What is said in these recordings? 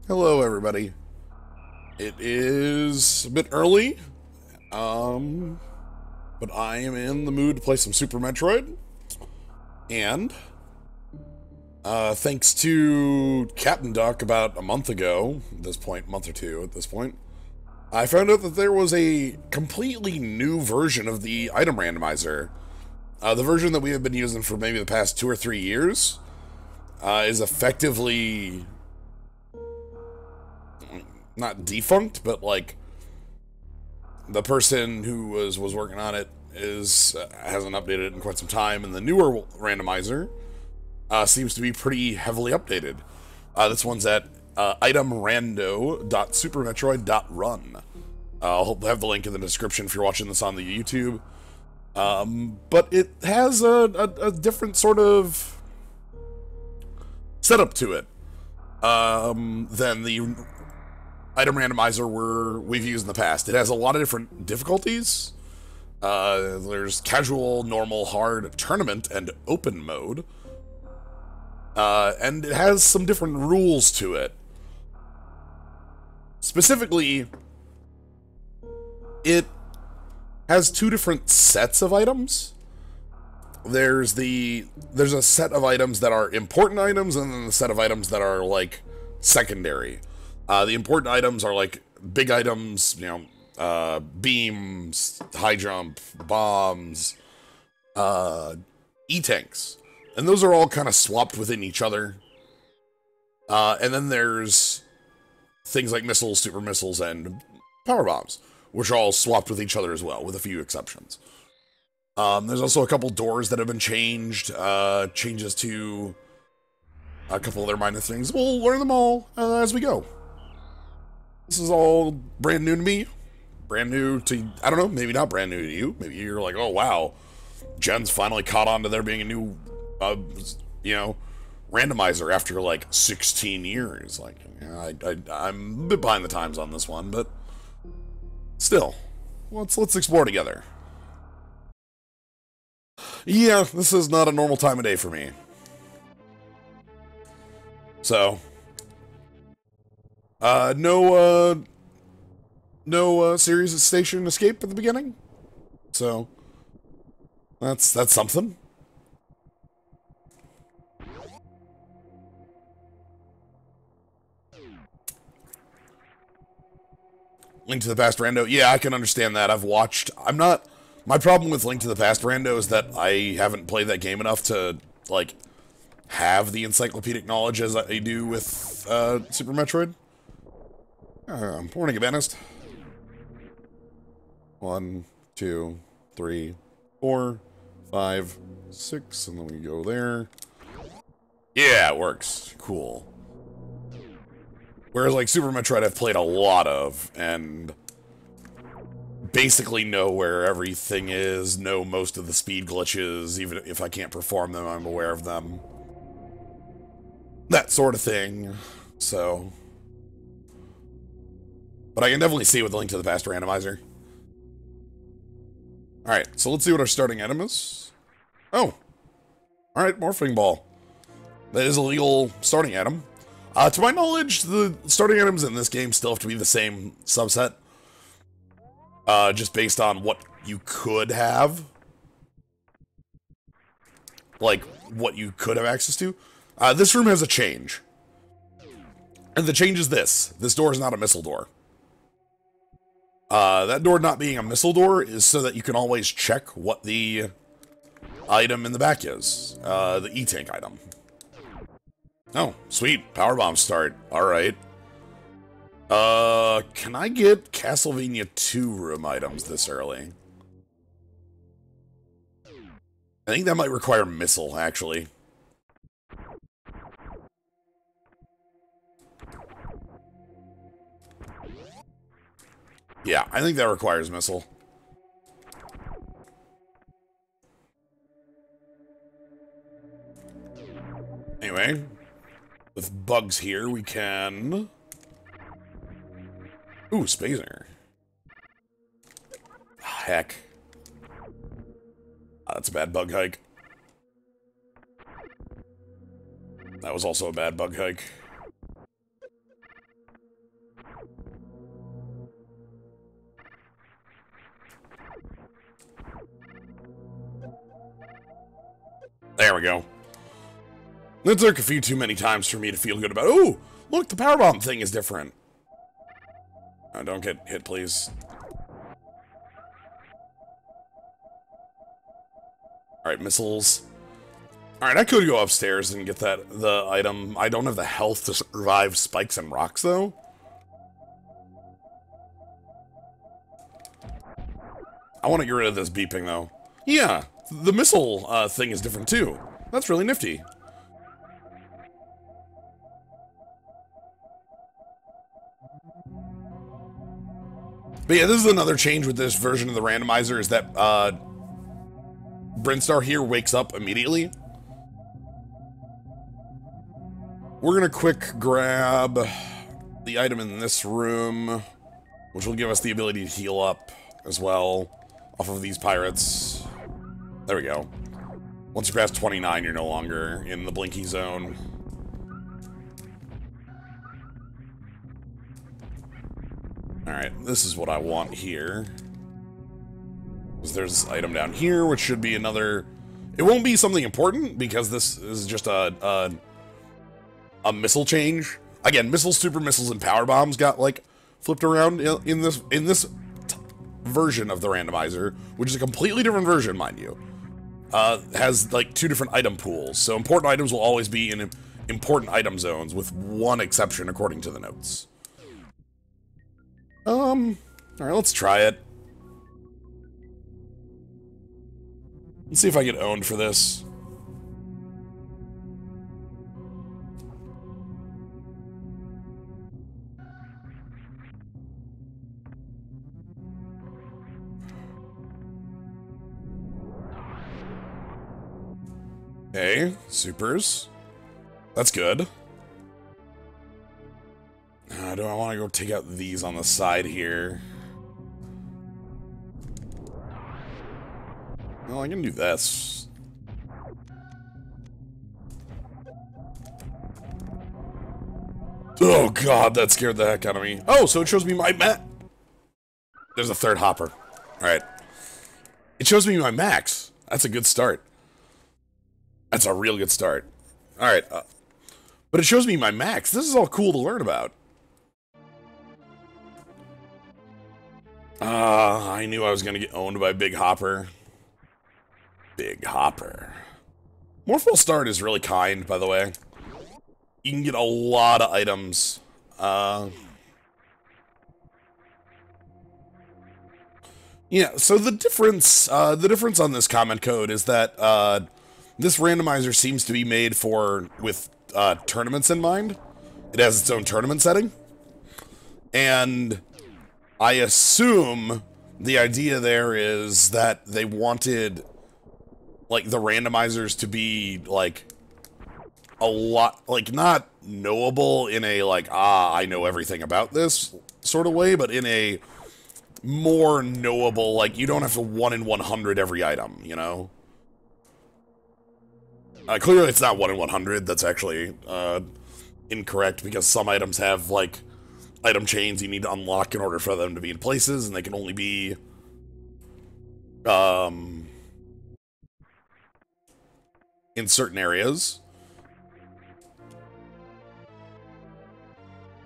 Hello, everybody. It is a bit early, but I am in the mood to play some Super Metroid. And, thanks to Captain Duck about a month ago, at this point, month or two at this point, I found out that there was a completely new version of the item randomizer. The version that we have been using for maybe the past 2 or 3 years is effectively not defunct, but like the person who was working on it hasn't updated it in quite some time, and the newer randomizer seems to be pretty heavily updated. This one's at itemrando.supermetroid.run. I'll have the link in the description if you're watching this on the YouTube. But it has a different sort of setup to it than the item randomizer we've used in the past. It has a lot of different difficulties. There's casual, normal, hard, tournament, and open mode. And it has some different rules to it. Specifically, it has two different sets of items. There's a set of items that are important items, and then a set of items that are like secondary. The important items are like big items, beams, high jump, bombs, E-tanks. And those are all kind of swapped within each other. And then there's things like missiles, super missiles, and power bombs, which are all swapped with each other as well, with a few exceptions. There's also a couple doors that have been changed, changes to a couple other minor things. We'll learn them all as we go. This is all brand new to me. Brand new to, I don't know, maybe not brand new to you. Maybe you're like, oh wow, Jen's finally caught on to there being a new, randomizer after like 16 years. Like, I'm a bit behind the times on this one, but still, let's explore together. Yeah, this is not a normal time of day for me. So, no series station escape at the beginning. So, that's something. Link to the Past Rando. Yeah, I can understand that. My problem with Link to the Past Rando is that I haven't played that game enough to, like, have the encyclopedic knowledge as I do with, Super Metroid. Morning, Adventist. 1, 2, 3, 4, 5, 6, and then we go there. Yeah, it works. Cool. Whereas, like, Super Metroid I've played a lot of, and basically know where everything is, know most of the speed glitches, even if I can't perform them, I'm aware of them. That sort of thing, so. But I can definitely see with the Link to the Past randomizer. Alright, so let's see what our starting item is. Oh! Alright, Morphing Ball. That is a legal starting item. To my knowledge, the starting items in this game still have to be the same subset. Just based on what you could have. Like, what you could have access to. This room has a change. And the change is this. This door is not a missile door. That door not being a missile door is so that you can always check what the item in the back is. The E-tank item. Oh, sweet. Power bomb start. Alright. Can I get Castlevania 2 room items this early? I think that might require missile, actually. Yeah, I think that requires missile. Anyway, with bugs here, we can... Ooh, Spazer. Heck. That's a bad bug hike. That was also a bad bug hike. There we go. It took a few too many times for me to feel good about it. Oh, look, the powerbomb thing is different. Oh, don't get hit, please. Alright, missiles. Alright, I could go upstairs and get the item. I don't have the health to survive spikes and rocks, though. I want to get rid of this beeping, though. Yeah, the missile thing is different, too. That's really nifty. But yeah, this is another change with this version of the randomizer, is that Brinstar here wakes up immediately. We're gonna quick grab the item in this room, which will give us the ability to heal up as well off of these pirates. There we go. Once you pass 29, you're no longer in the blinky zone. Alright, this is what I want here. There's this item down here, which should be another... It won't be something important, because this is just a missile change. Again, missiles, super missiles, and power bombs got, like, flipped around in this version of the randomizer, which is a completely different version, mind you. Has, like, 2 different item pools. So important items will always be in important item zones, with one exception according to the notes. Alright, let's try it. Let's see if I get owned for this. Okay, supers. That's good. Do I want to go take out these on the side here? Well, I can do this. Oh god, that scared the heck out of me. Oh, so it shows me my There's a third hopper. Alright. It shows me my max. That's a good start. That's a real good start. Alright. But it shows me my max. This is all cool to learn about. I knew I was gonna get owned by Big Hopper. Big Hopper. More full start is really kind, by the way. You can get a lot of items. Yeah, so the difference on this comment code is that, this randomizer seems to be made with tournaments in mind. It has its own tournament setting. And I assume the idea there is that they wanted, like, the randomizers to be, like, a lot, like, not knowable in a, like, I know everything about this sort of way, but in a more knowable, like, you don't have to 1 in 100 every item, you know? Clearly it's not 1 in 100, that's actually, incorrect, because some items have, like, item chains you need to unlock in order for them to be in places, and they can only be, in certain areas.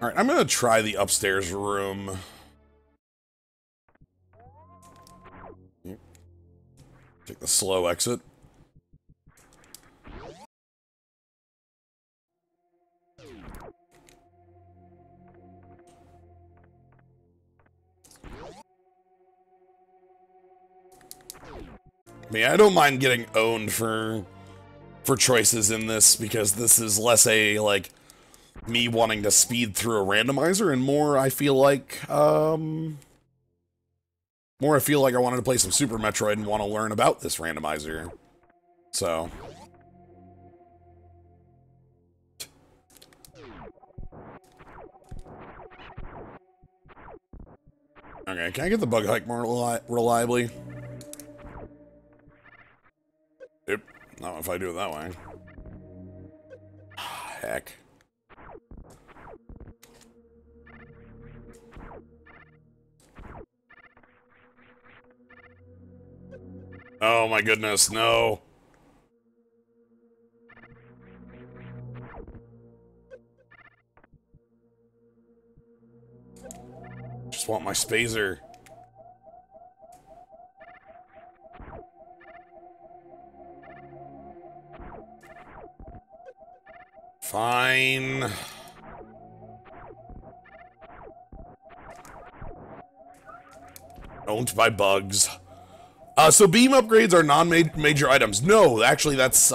Alright, I'm gonna try the upstairs room. Take the slow exit. I mean, I don't mind getting owned for choices in this, because this is less a, like, me wanting to speed through a randomizer, and more I feel like I wanted to play some Super Metroid and want to learn about this randomizer. So. Okay, can I get the bug hike more reliably? Yep, not if I do it that way. Heck. Oh my goodness, no. just want my spazer. Fine. Owned by bugs. So beam upgrades are non-major items. No, actually that's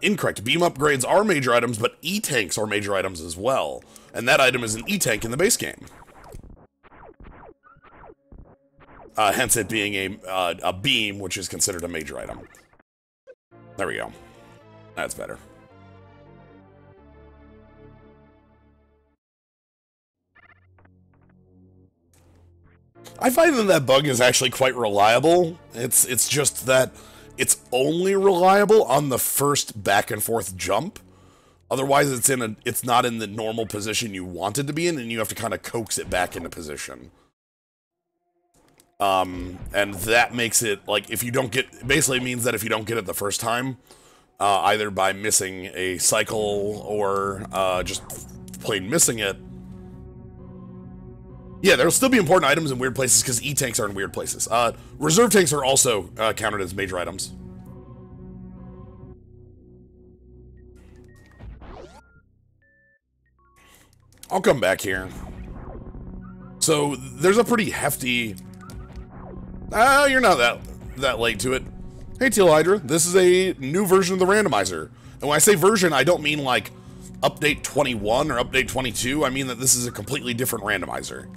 incorrect. Beam upgrades are major items, but E-tanks are major items as well. And that item is an E-tank in the base game. Hence it being a beam, which is considered a major item. There we go. That's better. I find that bug is actually quite reliable. It's just that it's only reliable on the first back and forth jump. Otherwise, it's not in the normal position you want it to be in, and you have to kind of coax it back into position. And that makes it, like, if you don't get, basically means that if you don't get it the first time, either by missing a cycle or just plain missing it, yeah, there'll still be important items in weird places because E-tanks are in weird places. Reserve tanks are also counted as major items. I'll come back here. So, there's a pretty hefty... you're not that late to it. Hey, Teal Hydra, this is a new version of the randomizer. And when I say version, I don't mean like update 21 or update 22. I mean that this is a completely different randomizer.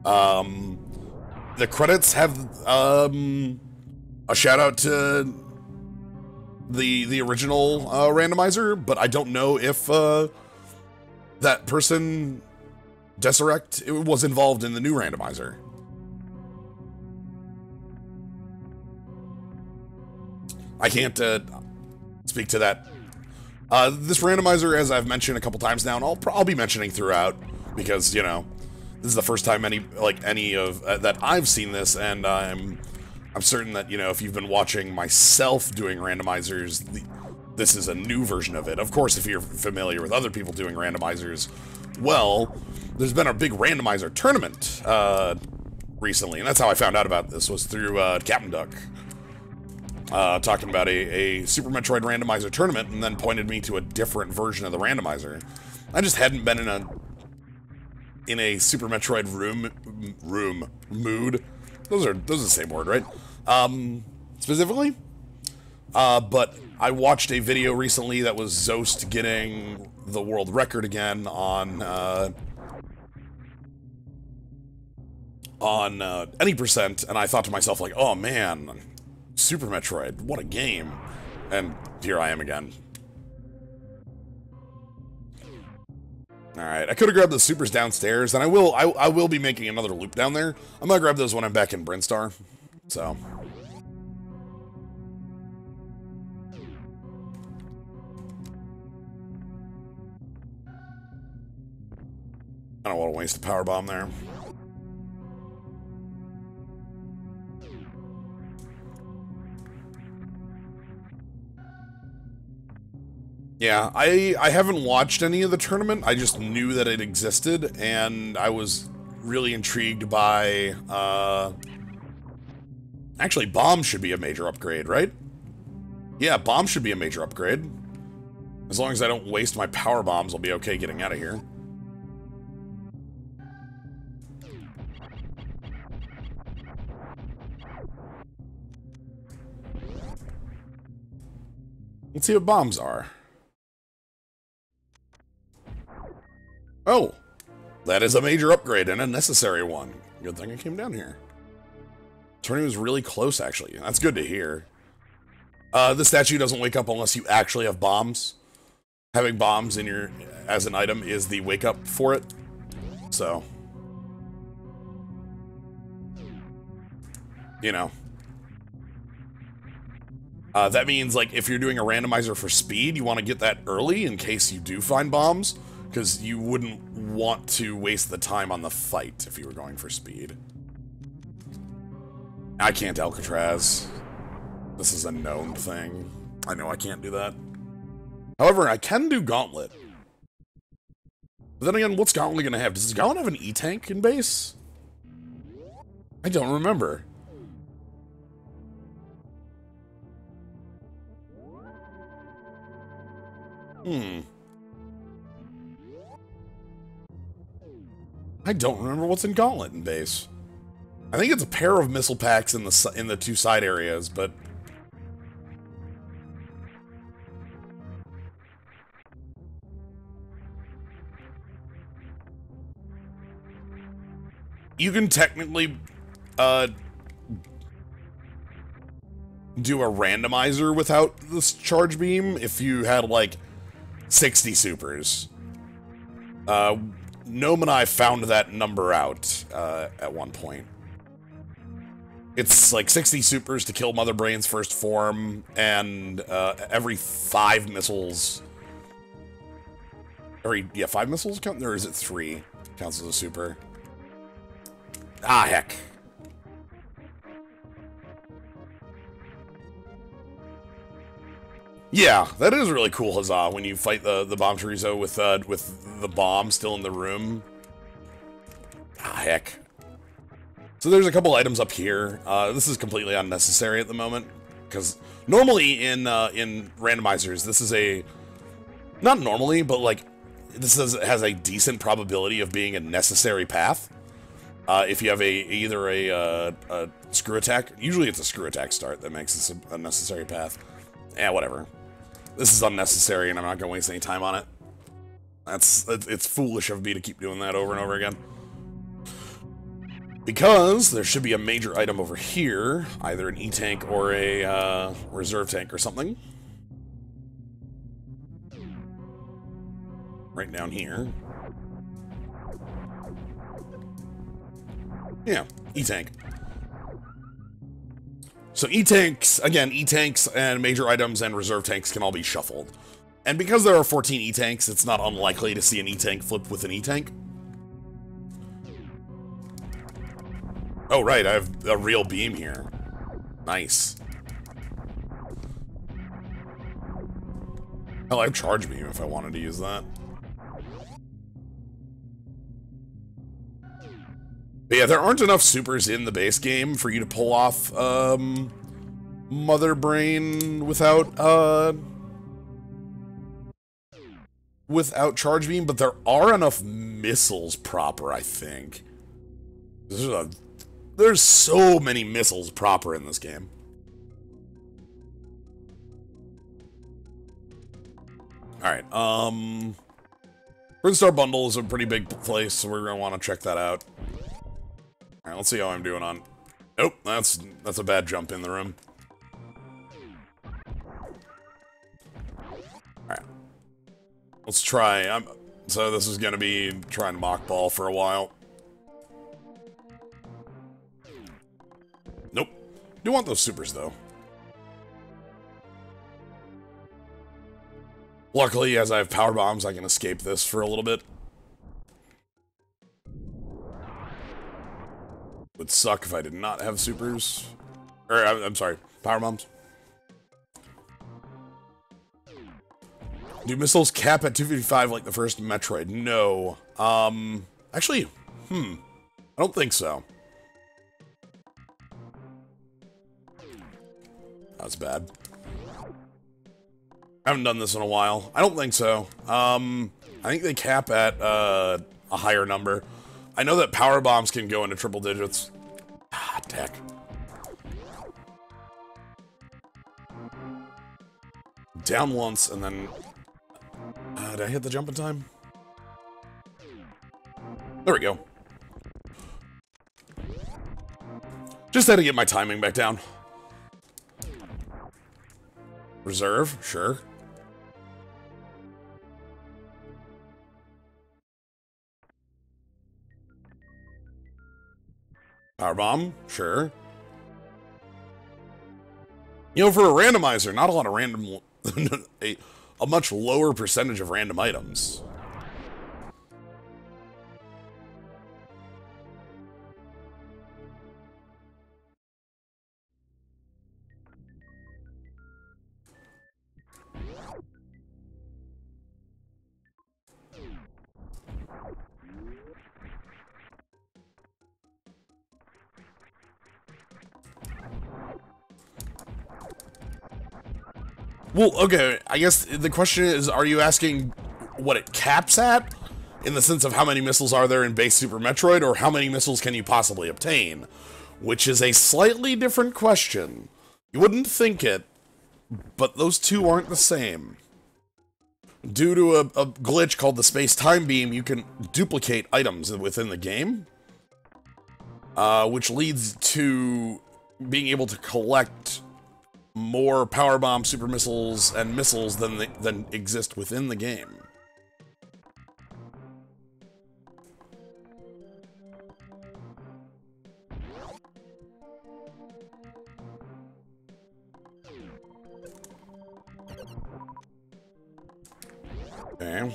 The credits have a shout out to the original randomizer, but I don't know if that person, Desurect, was involved in the new randomizer. I can't speak to that. This randomizer, as I've mentioned a couple times now, and I'll be mentioning throughout, because, you know, this is the first time any of that I've seen this, and I'm certain that, you know, if you've been watching myself doing randomizers, this is a new version of it. Of course, if you're familiar with other people doing randomizers, well, there's been a big randomizer tournament recently, and that's how I found out about this, was through Captain Duck. Talking about a Super Metroid Randomizer tournament, and then pointed me to a different version of the randomizer. I just hadn't been in a Super Metroid room mood. Those are the same word, right? Specifically. But I watched a video recently that was Zost getting the world record again on any percent, and I thought to myself, like, oh man, Super Metroid, what a game. And here I am again. Alright, I could have grabbed the supers downstairs, and I will be making another loop down there. I'm gonna grab those when I'm back in Brinstar. So. I don't want to waste a power bomb there. Yeah, I haven't watched any of the tournament. I just knew that it existed, and I was really intrigued by, actually, bombs should be a major upgrade, right? Yeah, bombs should be a major upgrade. As long as I don't waste my power bombs, I'll be okay getting out of here. Let's see what bombs are. Oh, that is a major upgrade and a necessary one. Good thing I came down here. Turning was really close, actually. That's good to hear. The statue doesn't wake up unless you actually have bombs. Having bombs in your as an item is the wake up for it. So, you know. That means, like, if you're doing a randomizer for speed, you want to get that early in case you do find bombs. Because you wouldn't want to waste the time on the fight if you were going for speed. I can't Alcatraz. This is a known thing. I know I can't do that. However, I can do Gauntlet. But then again, what's Gauntlet going to have? Does Gauntlet have an E-tank in base? I don't remember. I don't remember what's in Gauntlet and base. I think it's a pair of missile packs in the two side areas, but you can technically do a randomizer without this charge beam if you had like 60 supers. Gnome and I found that number out at one point. It's like 60 supers to kill Mother Brain's first form, and every 5 missiles... Yeah, 5 missiles count? Or is it 3 counts as a super? Ah, heck. Yeah, that is really cool, Huzzah, when you fight the Bomb Chorizo with the bomb still in the room. Ah, heck. So there's a couple items up here. This is completely unnecessary at the moment, because normally in randomizers, this is a... Not normally, but like, this has a decent probability of being a necessary path. If you have either a screw attack, usually it's a screw attack start that makes this a necessary path. Yeah, whatever. This is unnecessary, and I'm not going to waste any time on it. It's foolish of me to keep doing that over and over again. Because there should be a major item over here, either an E-tank or a reserve tank or something. Right down here. Yeah, E-tank. So E-tanks, again, E-tanks and major items and reserve tanks can all be shuffled. And because there are 14 E-tanks, it's not unlikely to see an E-tank flip with an E-tank. Oh, right, I have a real beam here. Nice. Hell, I have charge beam if I wanted to use that. But yeah, there aren't enough supers in the base game for you to pull off, Mother Brain without charge beam, but there are enough missiles proper, I think. There's so many missiles proper in this game. Alright, Prince Star Bundle is a pretty big place, so we're gonna want to check that out. Alright, let's see how I'm doing on... Nope, that's a bad jump in the room. Alright. Let's try. So this is gonna be trying to mock ball for a while. Nope. Do want those supers, though. Luckily, as I have power bombs, I can escape this for a little bit. Would suck if I did not have supers. Or, I'm sorry, power bombs. Do missiles cap at 255 like the first Metroid? No. Actually, I don't think so. That's bad. I haven't done this in a while. I don't think so. I think they cap at a higher number. I know that power bombs can go into triple digits. Ah, deck. Down once, and then... did I hit the jump in time? There we go. Just had to get my timing back down. Reserve, sure. Power bomb, sure. You know, for a randomizer, not a lot of random... a much lower percentage of random items. Well, okay, I guess the question is, are you asking what it caps at? In the sense of how many missiles are there in base Super Metroid, or how many missiles can you possibly obtain? Which is a slightly different question. You wouldn't think it, but those two aren't the same. Due to a glitch called the space-time beam, you can duplicate items within the game, which leads to being able to collect more power bomb, super missiles, and missiles than exist within the game. Okay.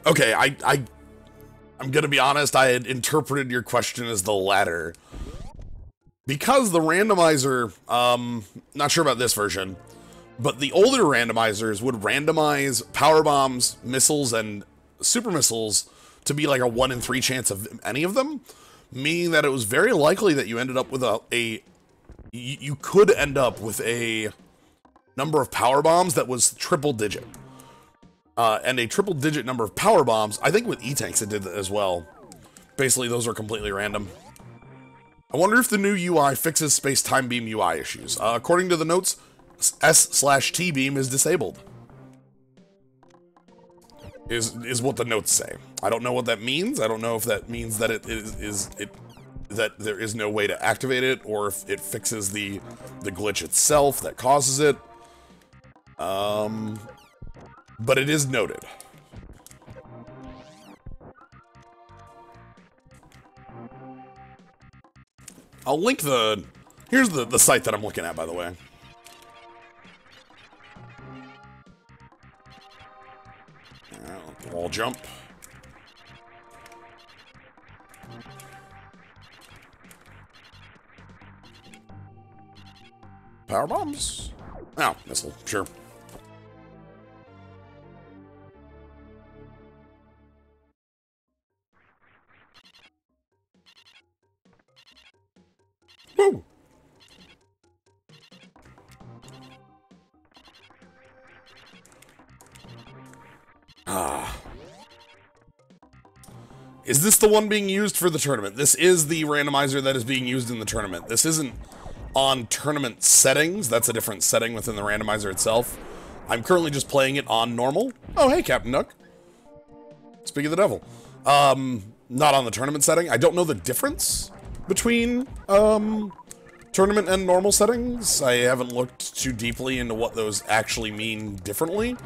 Okay, I'm gonna be honest, I had interpreted your question as the latter. Because the randomizer, not sure about this version, but the older randomizers would randomize power bombs, missiles, and super missiles to be like a 1 in 3 chance of any of them, meaning that it was very likely that you ended up with you could end up with a number of power bombs that was triple digit. And a triple digit number of power bombs, I think with E-Tanks it did that as well. Basically, those are completely random. I wonder if the new UI fixes space-time beam UI issues. According to the notes, S/T beam is disabled. Is what the notes say. I don't know what that means. I don't know if that means that that there is no way to activate it, or if it fixes the glitch itself that causes it. But it is noted. I'll link here's the site that I'm looking at, by the way. Wall jump. Power bombs? Oh, missile, sure. Woo! Is this the one being used for the tournament? This is the randomizer that is being used in the tournament. This isn't on tournament settings. That's a different setting within the randomizer itself. I'm currently just playing it on normal. Oh, hey, Captain Nook. Speak of the devil. Not on the tournament setting. I don't know the difference between tournament and normal settings. I haven't looked too deeply into what those actually mean differently.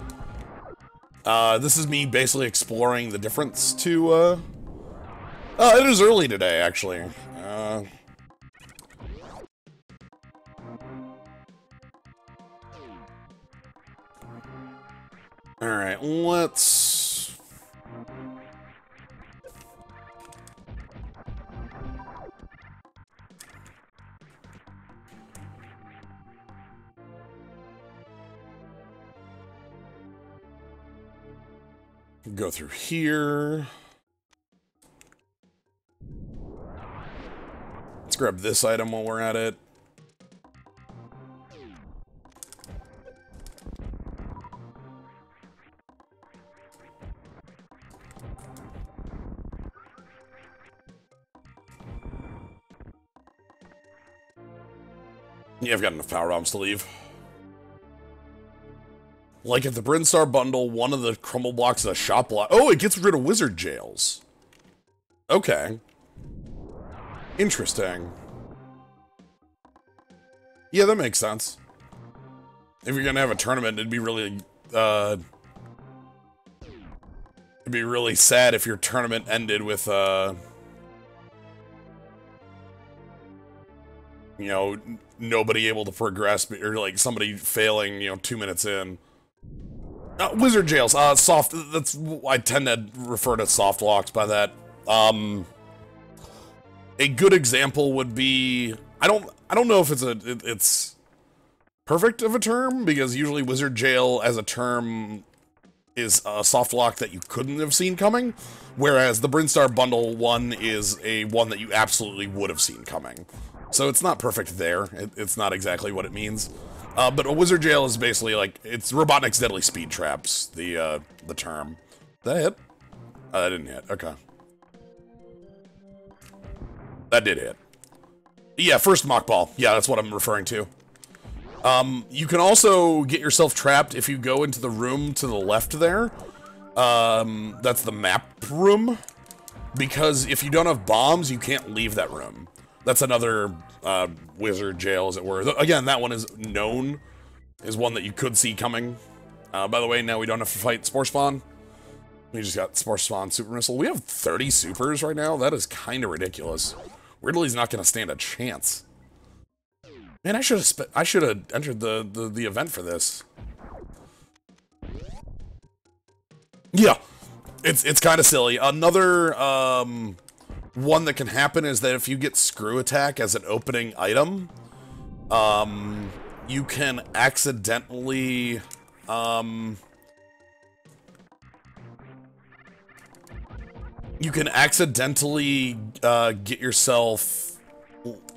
This is me basically exploring the difference to, it is early today, actually. Alright, let's... go through here. Let's grab this item while we're at it. Yeah, I've got enough power bombs to leave. Like at the Brinstar bundle, one of the crumble blocks is a shop block. Oh, it gets rid of wizard jails. Okay. Interesting. Yeah, that makes sense. If you're gonna have a tournament, it'd be really sad if your tournament ended with, you know, nobody able to progress, or like somebody failing, you know, 2 minutes in. Wizard jails, soft, that's, I tend to refer to soft locks by that. A good example would be, I don't know if it's perfect of a term, because usually wizard jail as a term is a soft lock that you couldn't have seen coming, whereas the Brinstar Bundle one is a one that you absolutely would have seen coming. So it's not perfect there. It's not exactly what it means. But a wizard jail is basically like, it's Robotnik's Deadly Speed Traps, the term. Did that hit? That didn't hit. Okay. That did hit. Yeah, first mock ball. Yeah, that's what I'm referring to. You can also get yourself trapped if you go into the room to the left there. That's the map room. Because if you don't have bombs, you can't leave that room. That's another wizard jail, as it were. Again, that one is known as one that you could see coming. By the way, now we don't have to fight Spore Spawn. We just got Spore Spawn Super Missile. We have 30 supers right now. That is kind of ridiculous. Ridley's not going to stand a chance. Man, I should have entered the event for this. Yeah, it's kind of silly. Another one that can happen is that if you get Screw Attack as an opening item, you can accidentally get yourself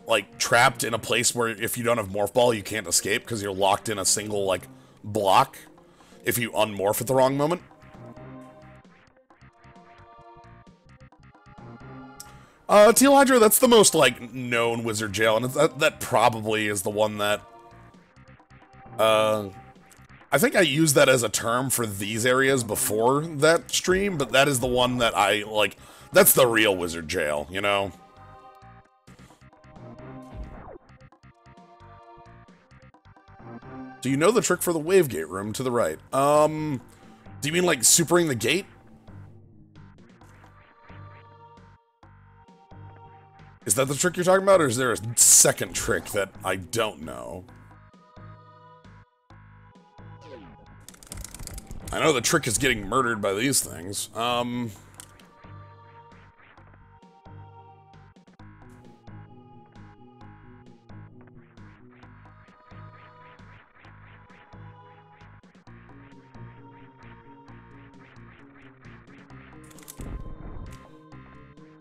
like trapped in a place where if you don't have Morph Ball, you can't escape because you're locked in a single like block if you unmorph at the wrong moment. Teal Hydra, that's the most like known wizard jail, and that probably is the one that I think I used that as a term for these areas before that stream, but that is the one that I like. That's the real wizard jail, you know. Do you know the trick for the wave gate room to the right? Do you mean like supering the gate? Is that the trick you're talking about, or is there a second trick that I don't know? I know the trick is getting murdered by these things.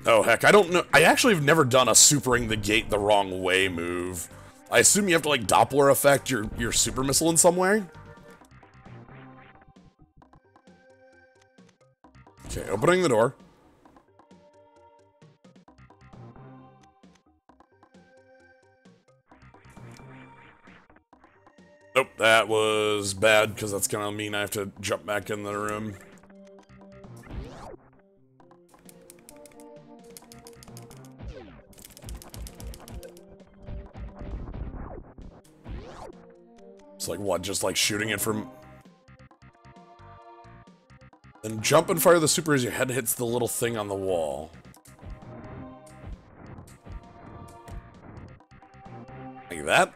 Oh, heck, I don't know. I actually have never done a supering the gate the wrong way move. I assume you have to, like, Doppler effect your super missile in some way? Okay, opening the door. Nope, that was bad, because that's gonna mean I have to jump back in the room. It's like, what, just like shooting it from... Then jump and fire the super as your head hits the little thing on the wall. Like that?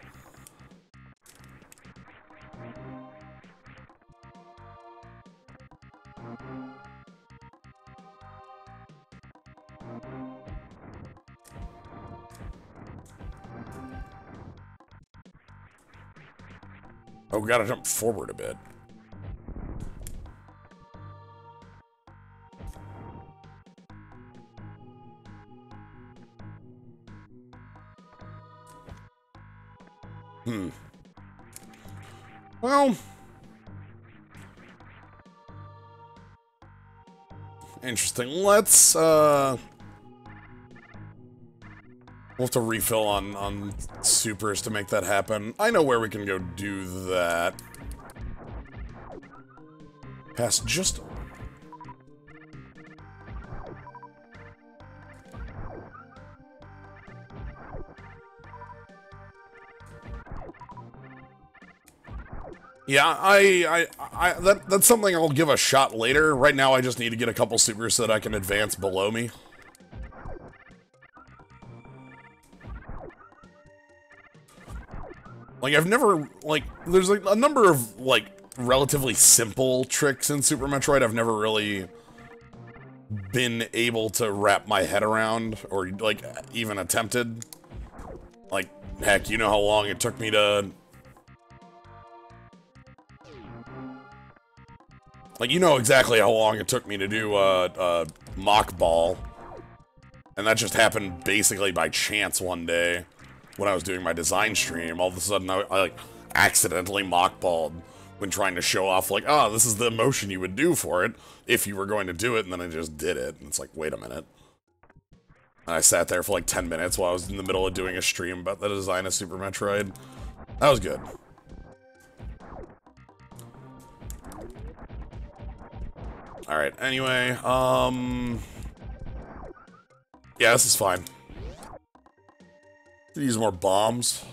Oh, we gotta jump forward a bit. Well... Interesting. Let's, we'll have to refill on supers to make that happen. I know where we can go do that. Past just... Yeah, that's something I'll give a shot later. Right now, I just need to get a couple supers so that I can advance below me. Like, I've never, like, there's, like, a number of, like, relatively simple tricks in Super Metroid I've never really been able to wrap my head around, or, like, even attempted. Like, heck, you know how long it took me to... Like, you know exactly how long it took me to do a mock ball. And that just happened basically by chance one day when I was doing my design stream. All of a sudden, I like, accidentally mock balled when trying to show off, like, oh, this is the motion you would do for it if you were going to do it, and then I just did it. And it's like, wait a minute. And I sat there for like 10 minutes while I was in the middle of doing a stream about the design of Super Metroid. That was good. Alright, anyway, yeah, this is fine. Use more bombs.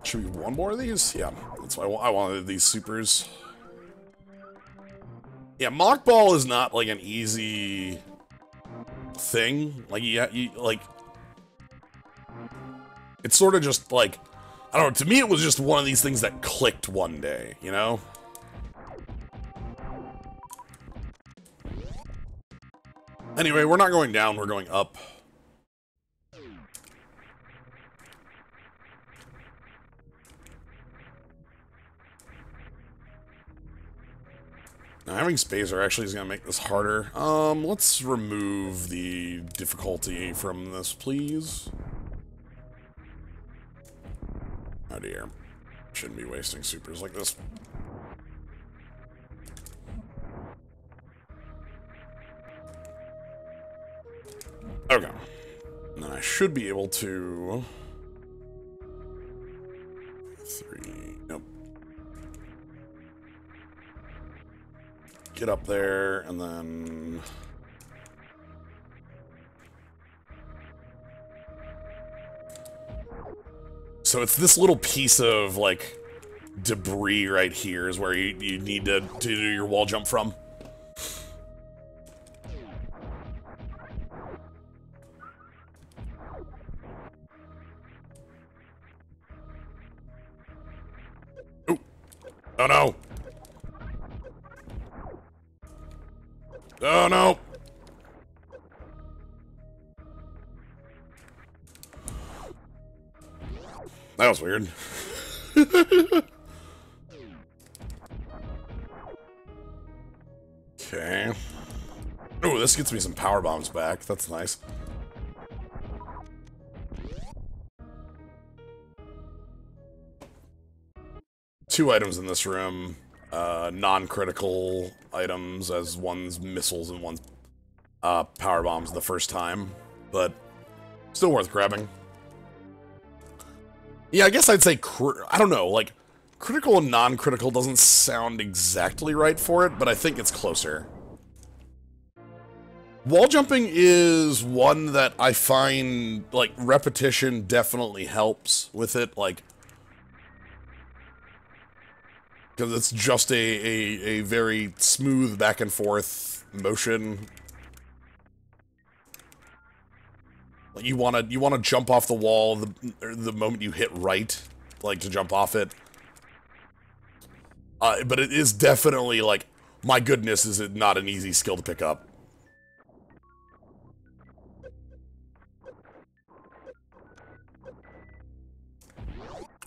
Should we do one more of these? Yeah, that's why I wanted these supers. Yeah, mock ball is not like an easy thing. Like, like, it's sort of just like, I don't know, to me it was just one of these things that clicked one day, you know? Anyway, we're not going down, we're going up. Now, having Spacer actually is going to make this harder. Let's remove the difficulty from this, please. Oh dear. Shouldn't be wasting supers like this. Okay. And then I should be able to... 3... Nope. Get up there, and then... So it's this little piece of, like, debris right here is where you need to do your wall jump from. Ooh. Oh no! Oh no! That was weird. Okay. Oh, this gets me some power bombs back. That's nice. Two items in this room. Non-critical items, as one's missiles and one's power bombs the first time. But still worth grabbing. Yeah, I guess I'd say, I don't know, like, critical and non-critical doesn't sound exactly right for it, but I think it's closer. Wall jumping is one that I find, like, repetition definitely helps with it, like, because it's just a very smooth back and forth motion. You wanna jump off the wall the moment you hit right, like to jump off it. But it is definitely like, my goodness, is it not an easy skill to pick up.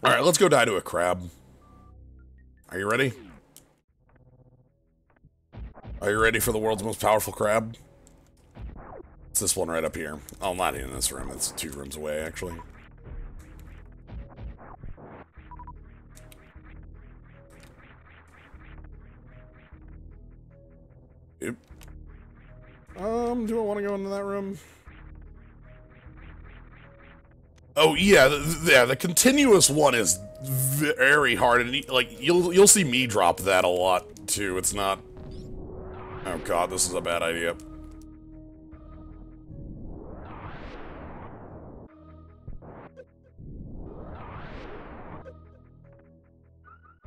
All right, let's go die to a crab. Are you ready? Are you ready for the world's most powerful crab? It's this one right up here. Oh, not in this room. It's 2 rooms away, actually. Yep. Do I want to go into that room? Oh, yeah, the continuous one is very hard, and like, you'll see me drop that a lot, too. It's not... Oh god, this is a bad idea.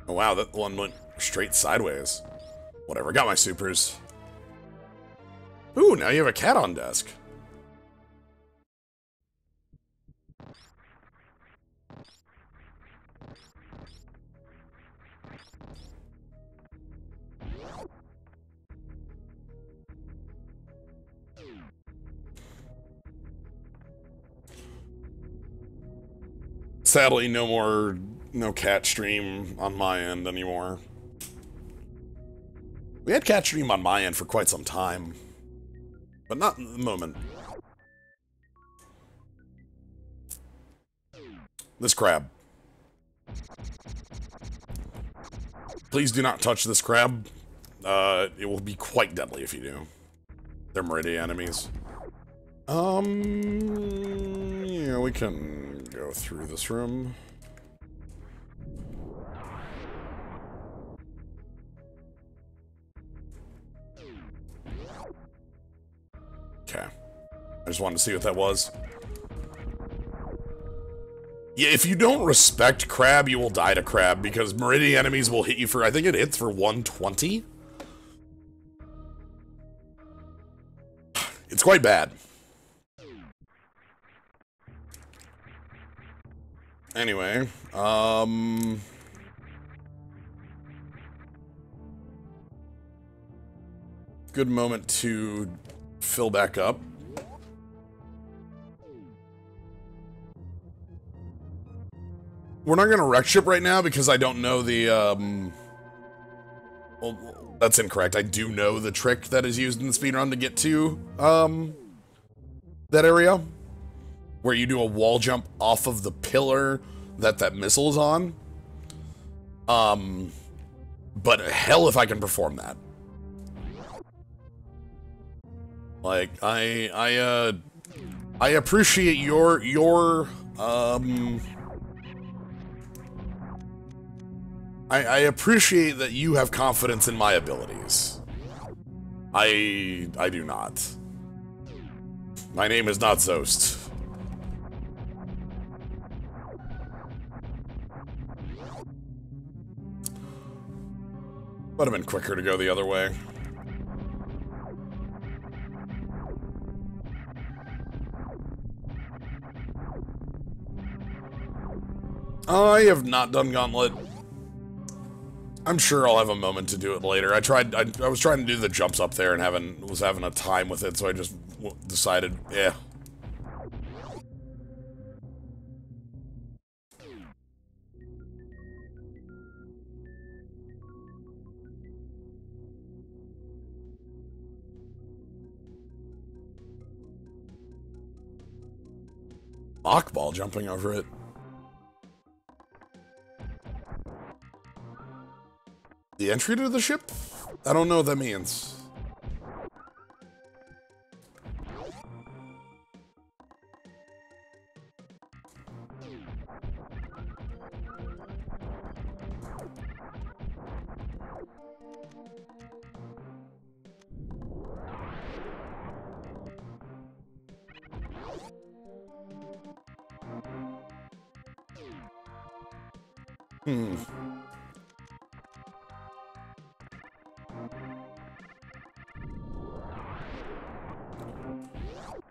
Oh wow, that one went straight sideways. Whatever, got my supers. Ooh, now you have a cat on desk. Sadly, no more No cat stream on my end anymore. We had cat stream on my end for quite some time. But not in the moment. This crab. Please do not touch this crab. It will be quite deadly if you do. They're Meridian enemies. Yeah, we can go through this room. Okay. I just wanted to see what that was. Yeah, if you don't respect crab, you will die to crab, because Meridian enemies will hit you for, I think it hits for 120? It's quite bad. Anyway, good moment to fill back up. We're not gonna wreck ship right now because I don't know the, well, that's incorrect. I do know the trick that is used in the speedrun to get to, that area. Where you do a wall jump off of the pillar that missile is on. But hell if I can perform that. Like, I appreciate I appreciate that you have confidence in my abilities. I do not. My name is not Zost. Would have been quicker to go the other way. I have not done Gauntlet. I'm sure I'll have a moment to do it later. I was trying to do the jumps up there and was having a time with it, so I just decided, yeah. Mockball jumping over it. The entry to the ship? I don't know what that means.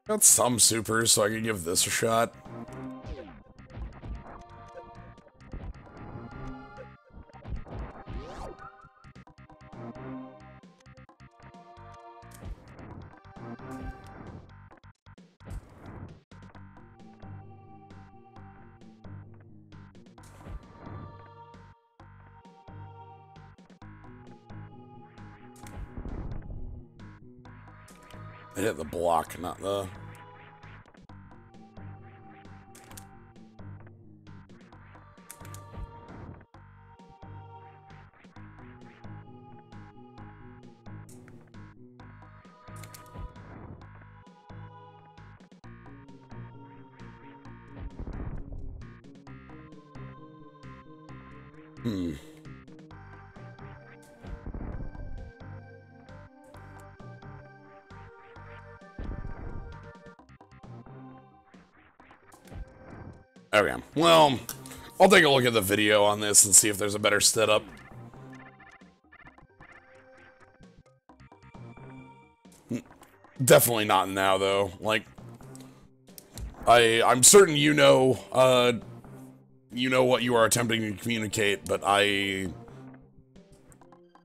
Got some supers, so I can give this a shot. I hit the block, not the... Okay, well, I'll take a look at the video on this and see if there's a better setup. Definitely not now, though. Like, I'm certain you know what you are attempting to communicate, but I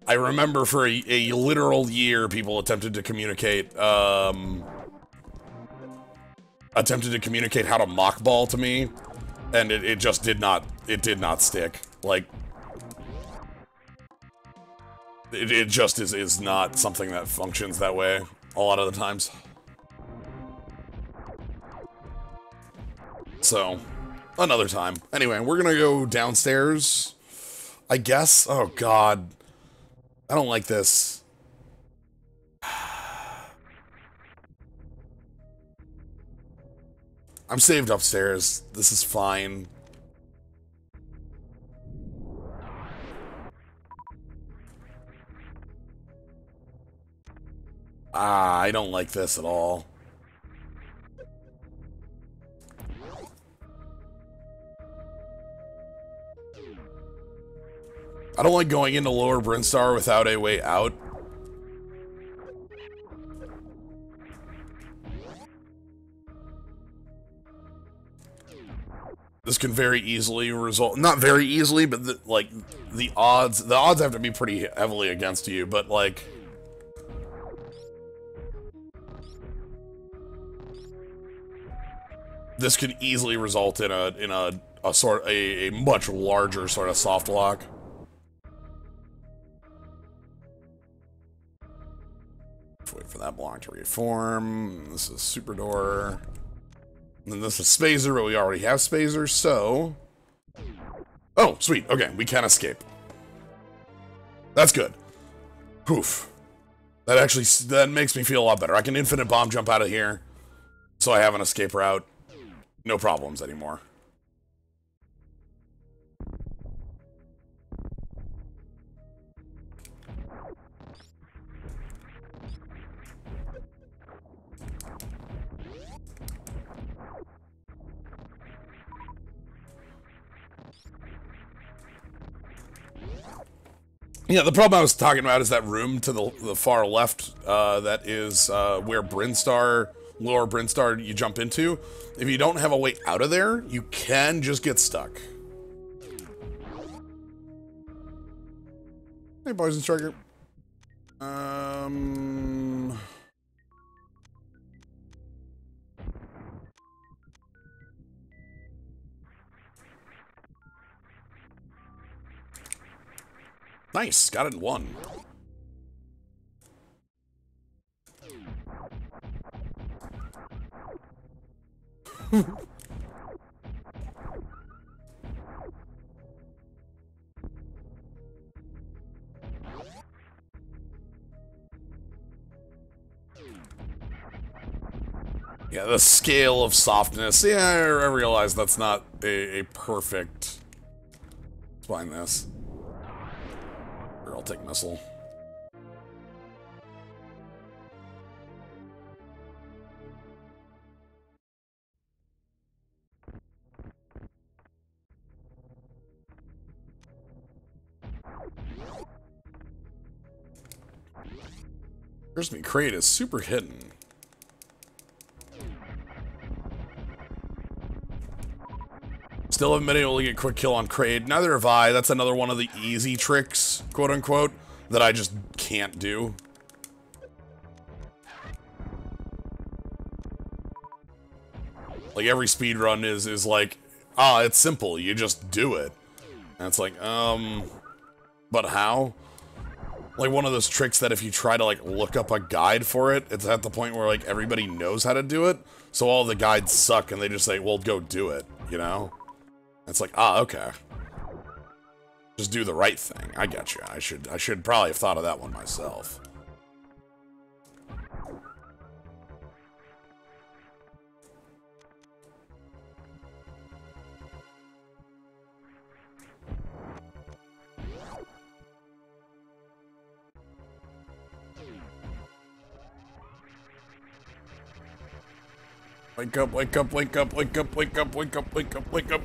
remember for a literal year, people attempted to communicate how to mockball to me, And it just did not stick. Like, it just is not something that functions that way a lot of the times. So, another time. Anyway, we're gonna go downstairs, I guess. Oh god, I don't like this. I'm saved upstairs. This is fine. I don't like this at all. I don't like going into Lower Brinstar without a way out. This can very easily result, not very easily, but the odds have to be pretty heavily against you, but like, this could easily result in a much larger sort of soft lock. Wait for that block to reform. This is super door. And then this is Spazer, but we already have Spazer, so... Oh, sweet. Okay, we can escape. That's good. Poof. That makes me feel a lot better. I can infinite bomb jump out of here, so I have an escape route. No problems anymore. Yeah, the problem I was talking about is that room to the far left, that is where Lower Brinstar you jump into. If you don't have a way out of there, you can just get stuck. Hey, Poison Striker. Nice, got it in one. Yeah, the scale of softness. Yeah, I realize that's not a perfect... Let's find this. Here, I'll take missile. Crispy Crate is super hidden. Still haven't been able to get quick kill on Kraid. Neither have I. That's another one of the easy tricks, quote unquote, that I just can't do. Like every speedrun is like, it's simple. You just do it. And it's like, but how? Like one of those tricks that if you try to like look up a guide for it, it's at the point where like everybody knows how to do it. So all the guides suck and they just say, well, go do it, you know? It's like, okay. Just do the right thing. I get you. I should probably have thought of that one myself. Wake up, wake up, wake up, wake up, wake up, wake up, wake up, wake up.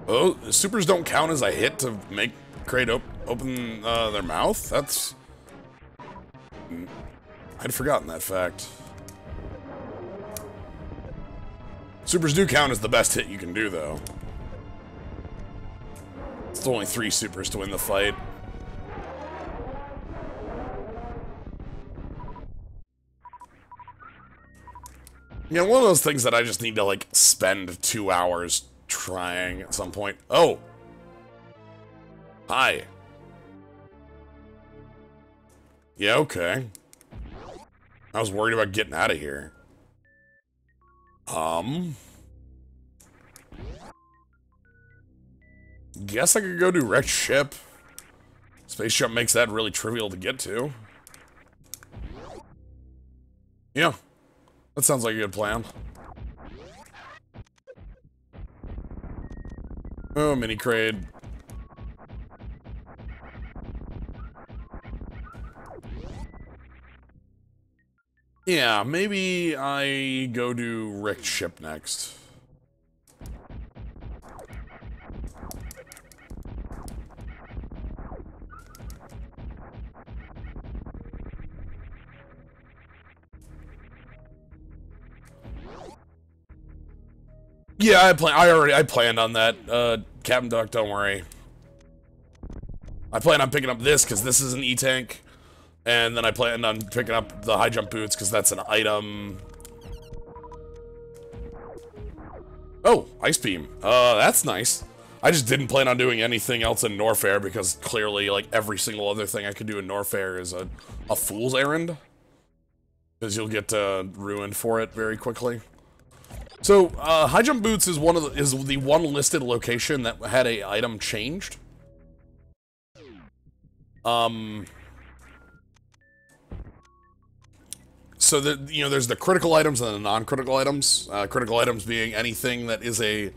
Oh, supers don't count as a hit to make Kraid open their mouth? That's... I'd forgotten that fact. Supers do count as the best hit you can do, though. It's only 3 supers to win the fight. Yeah, one of those things that I just need to, like, spend 2 hours trying at some point. Oh! Hi. Yeah, okay. I was worried about getting out of here. Guess I could go do wrecked ship. Space jump makes that really trivial to get to. Yeah. That sounds like a good plan. Oh, mini Kraid. Yeah, maybe I go do wrecked ship next. Yeah, I planned on that. Captain Duck, don't worry. I plan on picking up this because this is an E-tank. And then I planned on picking up the high jump boots because that's an item. Oh, ice beam. That's nice. I just didn't plan on doing anything else in Norfair because clearly, like, every single other thing I could do in Norfair is a fool's errand. Because you'll get ruined for it very quickly. So, high jump boots is the one listed location that had a item changed. So there's the critical items and the non-critical items. Critical items being anything that is a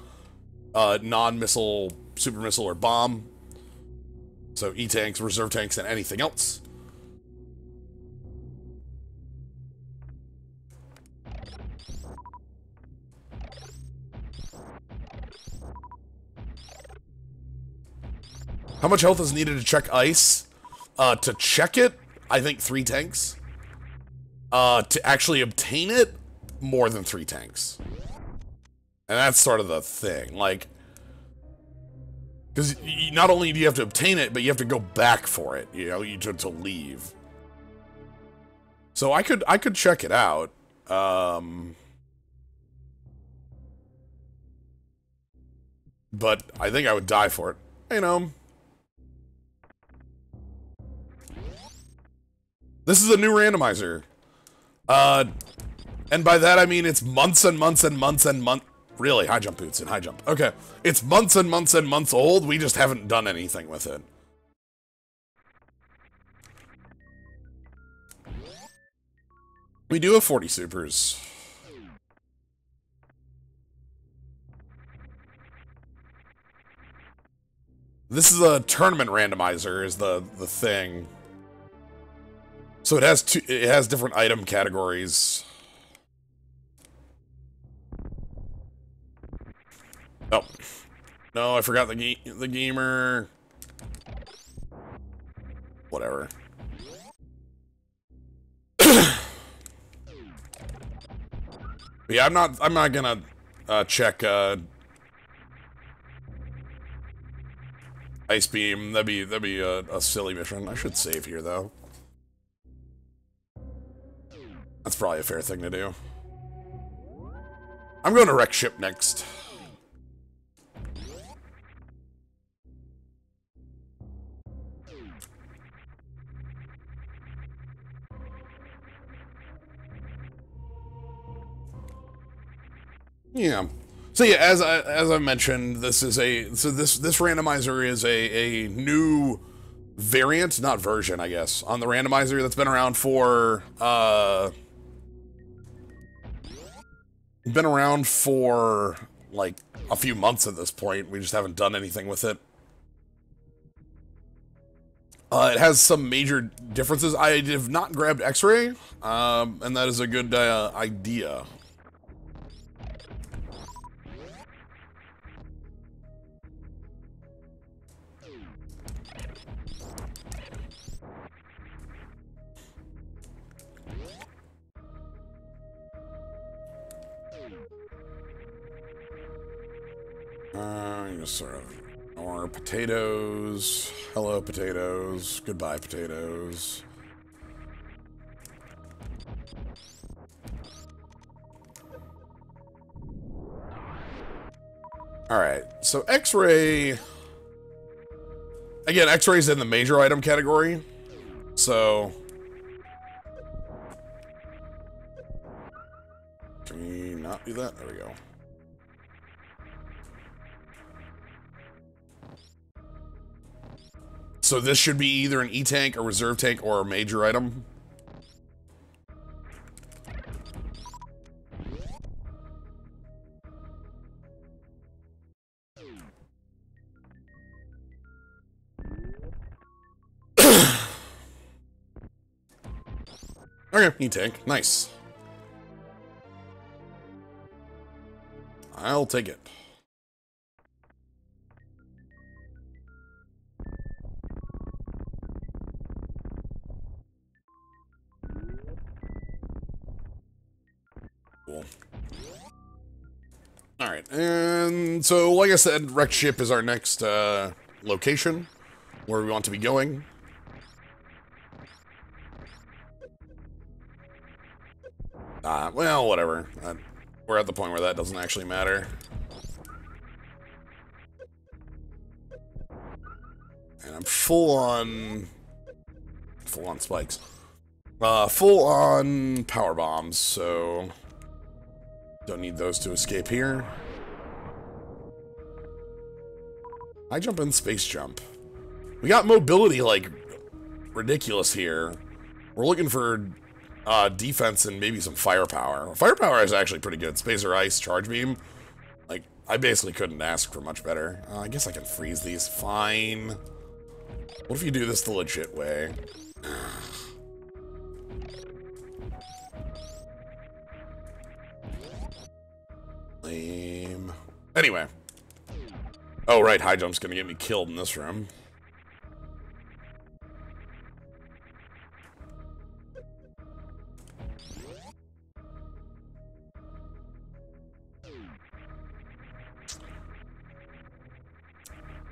non-missile, super missile, or bomb. So E-tanks, reserve tanks, and anything else. How much health is needed to check ice? To check it, I think 3 tanks. To actually obtain it, more than 3 tanks. And that's sort of the thing, like... Because not only do you have to obtain it, but you have to go back for it, you know, to leave. So I could check it out. But I think I would die for it. You know... This is a new randomizer. And by that I mean it's months and months and months and months. Really, high jump boots and high jump. Okay. It's months and months and months old. We just haven't done anything with it. We do have 40 supers. This is a tournament randomizer is the thing. So it has different item categories. Oh. No, I forgot the gamer. Whatever. Yeah, I'm not gonna check ice beam. That'd be a silly mission. I should save here though. That's probably a fair thing to do. I'm going to wreck ship next. Yeah. So yeah, as I mentioned, this is this randomizer is a new variant, not version, I guess, on the randomizer that's been around for like a few months at this point. We just haven't done anything with it. It has some major differences. I have not grabbed X-ray, and that is a good idea. Just sort of more potatoes. Hello, potatoes. Goodbye, potatoes. Alright, so X-ray... Again, X-ray's in the major item category, so... Can we not do that? There we go. So this should be either an E-tank, a reserve tank, or a major item. Okay, E-tank. Nice. I'll take it. Cool. Alright, and so like I said, wrecked ship is our next location where we want to be going. Well, whatever. We're at the point where that doesn't actually matter. And I'm full on spikes. Full on power bombs, so don't need those to escape here. High jump and space jump. We got mobility like ridiculous here. We're looking for defense and maybe some firepower. Firepower is actually pretty good. Space or ice, charge beam. Like, I basically couldn't ask for much better. I guess I can freeze these. Fine. What if you do this the legit way? Lame. Anyway. Oh, right. High jump's gonna get me killed in this room.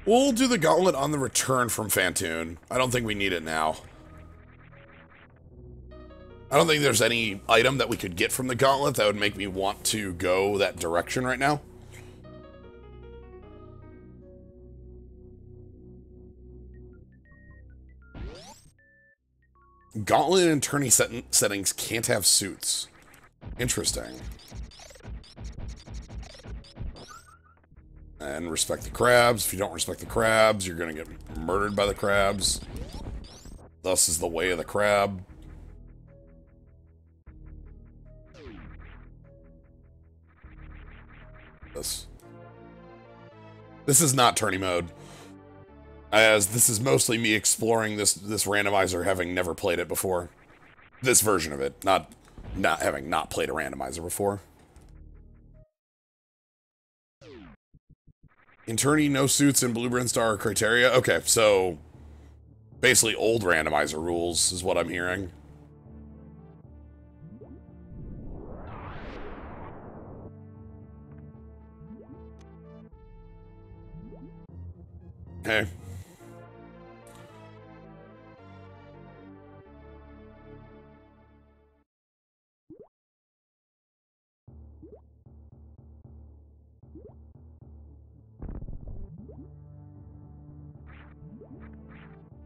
We'll do the gauntlet on the return from Phantoon. I don't think we need it now. I don't think there's any item that we could get from the gauntlet that would make me want to go that direction right now. Gauntlet and tourney settings can't have suits. Interesting. And respect the crabs. If you don't respect the crabs, you're gonna get murdered by the crabs. Thus is the way of the crab. This is not tourney mode. As this is mostly me exploring this randomizer, having never played it before. This version of it, not having not played a randomizer before. In tourney, no suits and Blueprint Star criteria. Okay, so basically old randomizer rules is what I'm hearing. Hey.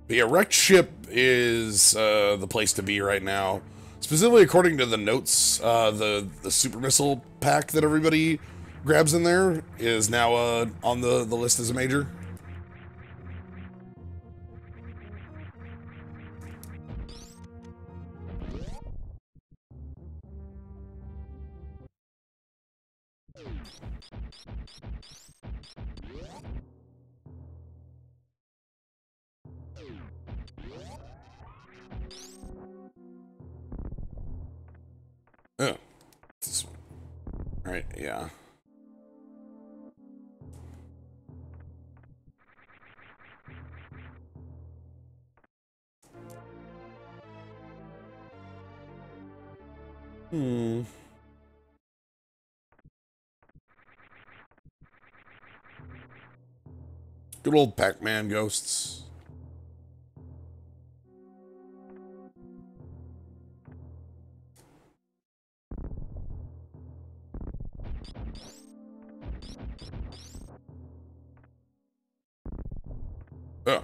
The wrecked ship is the place to be right now. Specifically, according to the notes, the super missile pack that everybody grabs in there is now on the list as a major. Oh. This one. Alright, yeah. Good old Pac-Man ghosts. Oh.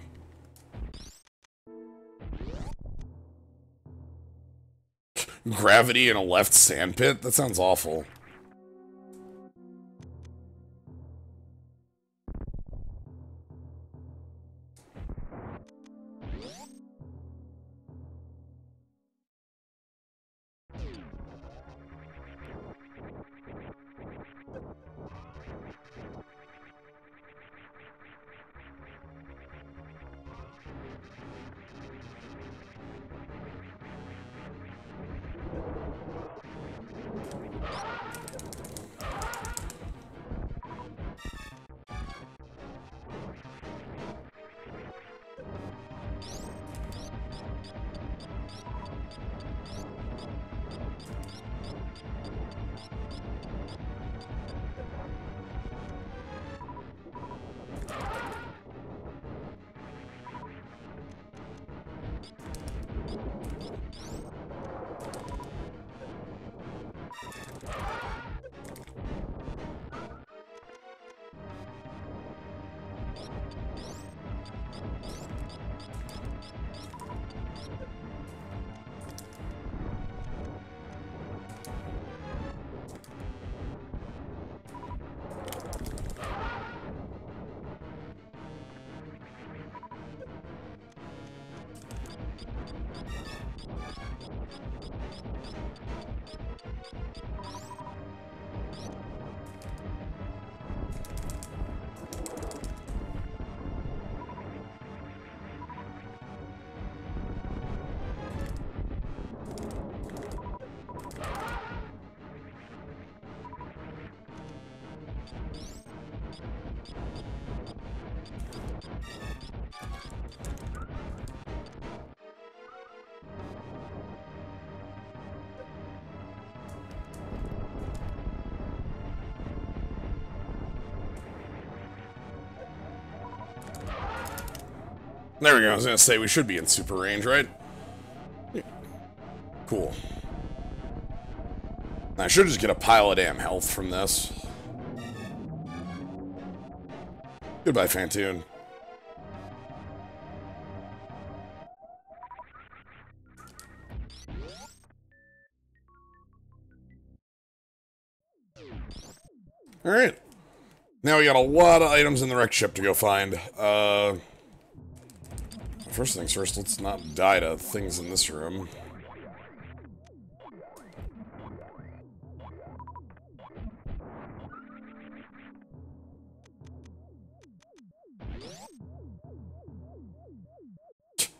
Gravity in a left sandpit? That sounds awful. There we go. I was gonna say we should be in super range, right? Yeah. Cool. I should just get a pile of damn health from this. Goodbye, Fantoon. Alright. Now we got a lot of items in the wrecked ship to go find. First things first, let's not die to things in this room.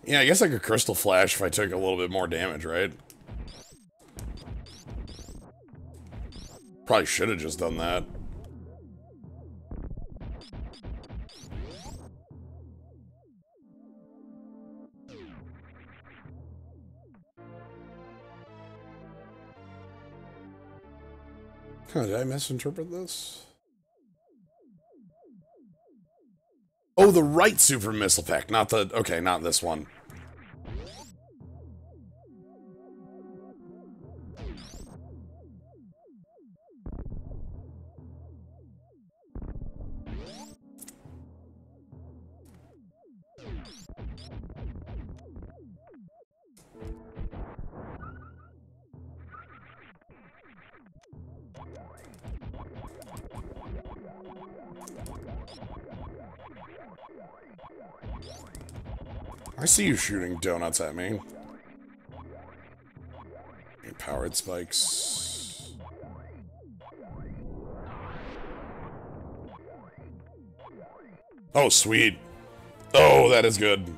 Yeah, I guess I could crystal flash if I took a little bit more damage, right? Probably should have just done that. Huh, did I misinterpret this? Oh, the right super missile pack, not the... Okay, not this one. I see you shooting donuts at me. Powered spikes. Oh, sweet. Oh, that is good.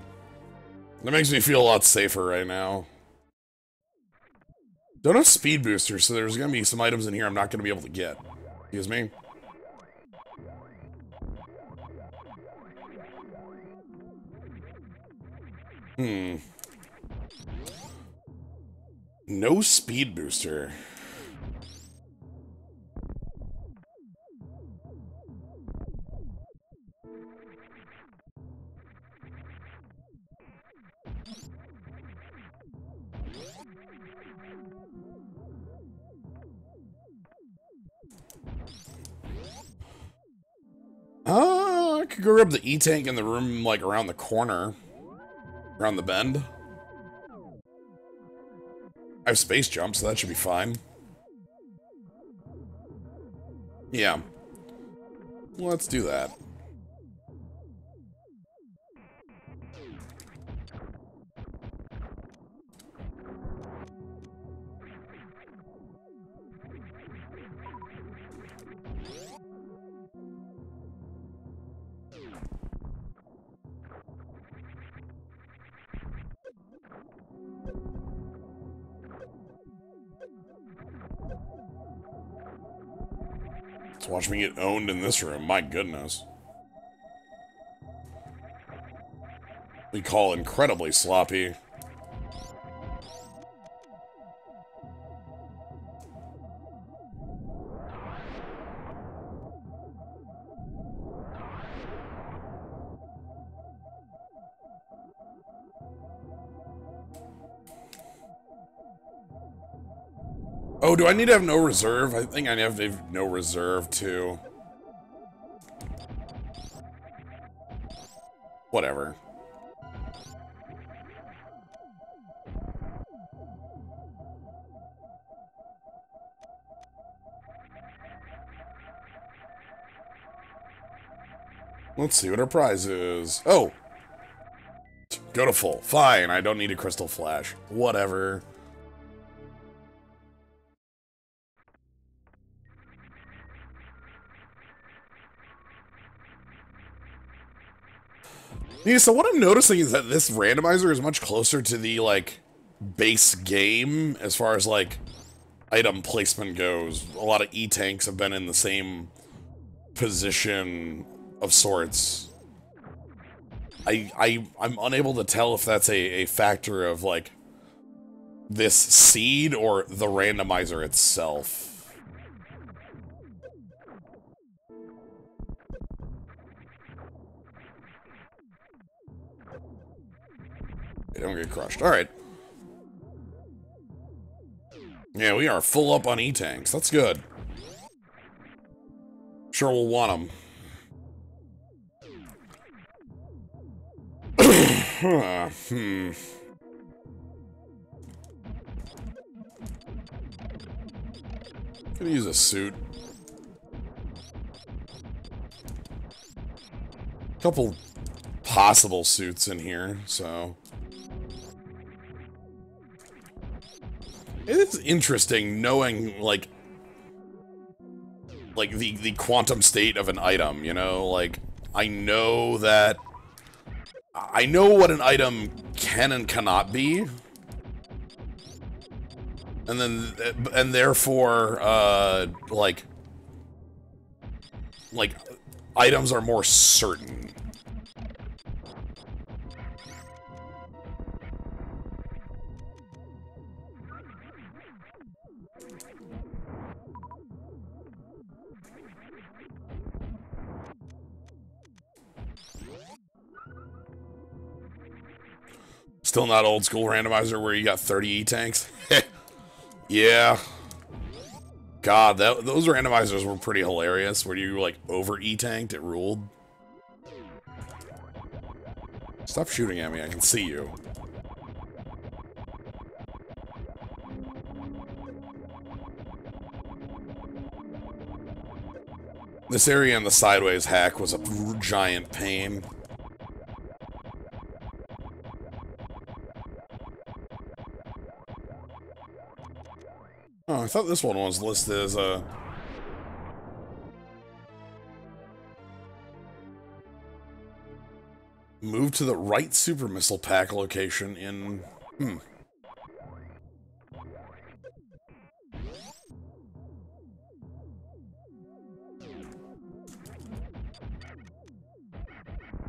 That makes me feel a lot safer right now. Don't have speed boosters, so there's gonna be some items in here I'm not gonna be able to get. Excuse me? No speed booster. could go grab the E-tank in the room, like, around the corner. Around the bend. I have space jump, so that should be fine. Yeah. Let's do that. Let's watch me get owned in this room. My goodness. We call incredibly sloppy. Oh, do I need to have no reserve? I think I have to have no reserve, too. Whatever. Let's see what our prize is. Oh! Go to full. Fine, I don't need a crystal flash. Whatever. Yeah, so what I'm noticing is that this randomizer is much closer to the, like, base game as far as, like, item placement goes. A lot of E-tanks have been in the same position of sorts. I'm unable to tell if that's a factor of, like, this seed or the randomizer itself. They don't get crushed. Alright. Yeah, we are full up on E-tanks. That's good. Sure we'll want them. Could use a suit. Couple possible suits in here, so... It is interesting knowing, like the quantum state of an item, you know? Like, I know what an item can and cannot be. And therefore, like, items are more certain. Still not old school randomizer where you got 30 E-tanks? Yeah. God, those randomizers were pretty hilarious, where you, like, over E-tanked, it ruled. Stop shooting at me, I can see you. This area in the sideways hack was a giant pain. Oh, I thought this one was listed as a... Move to the right super missile pack location in...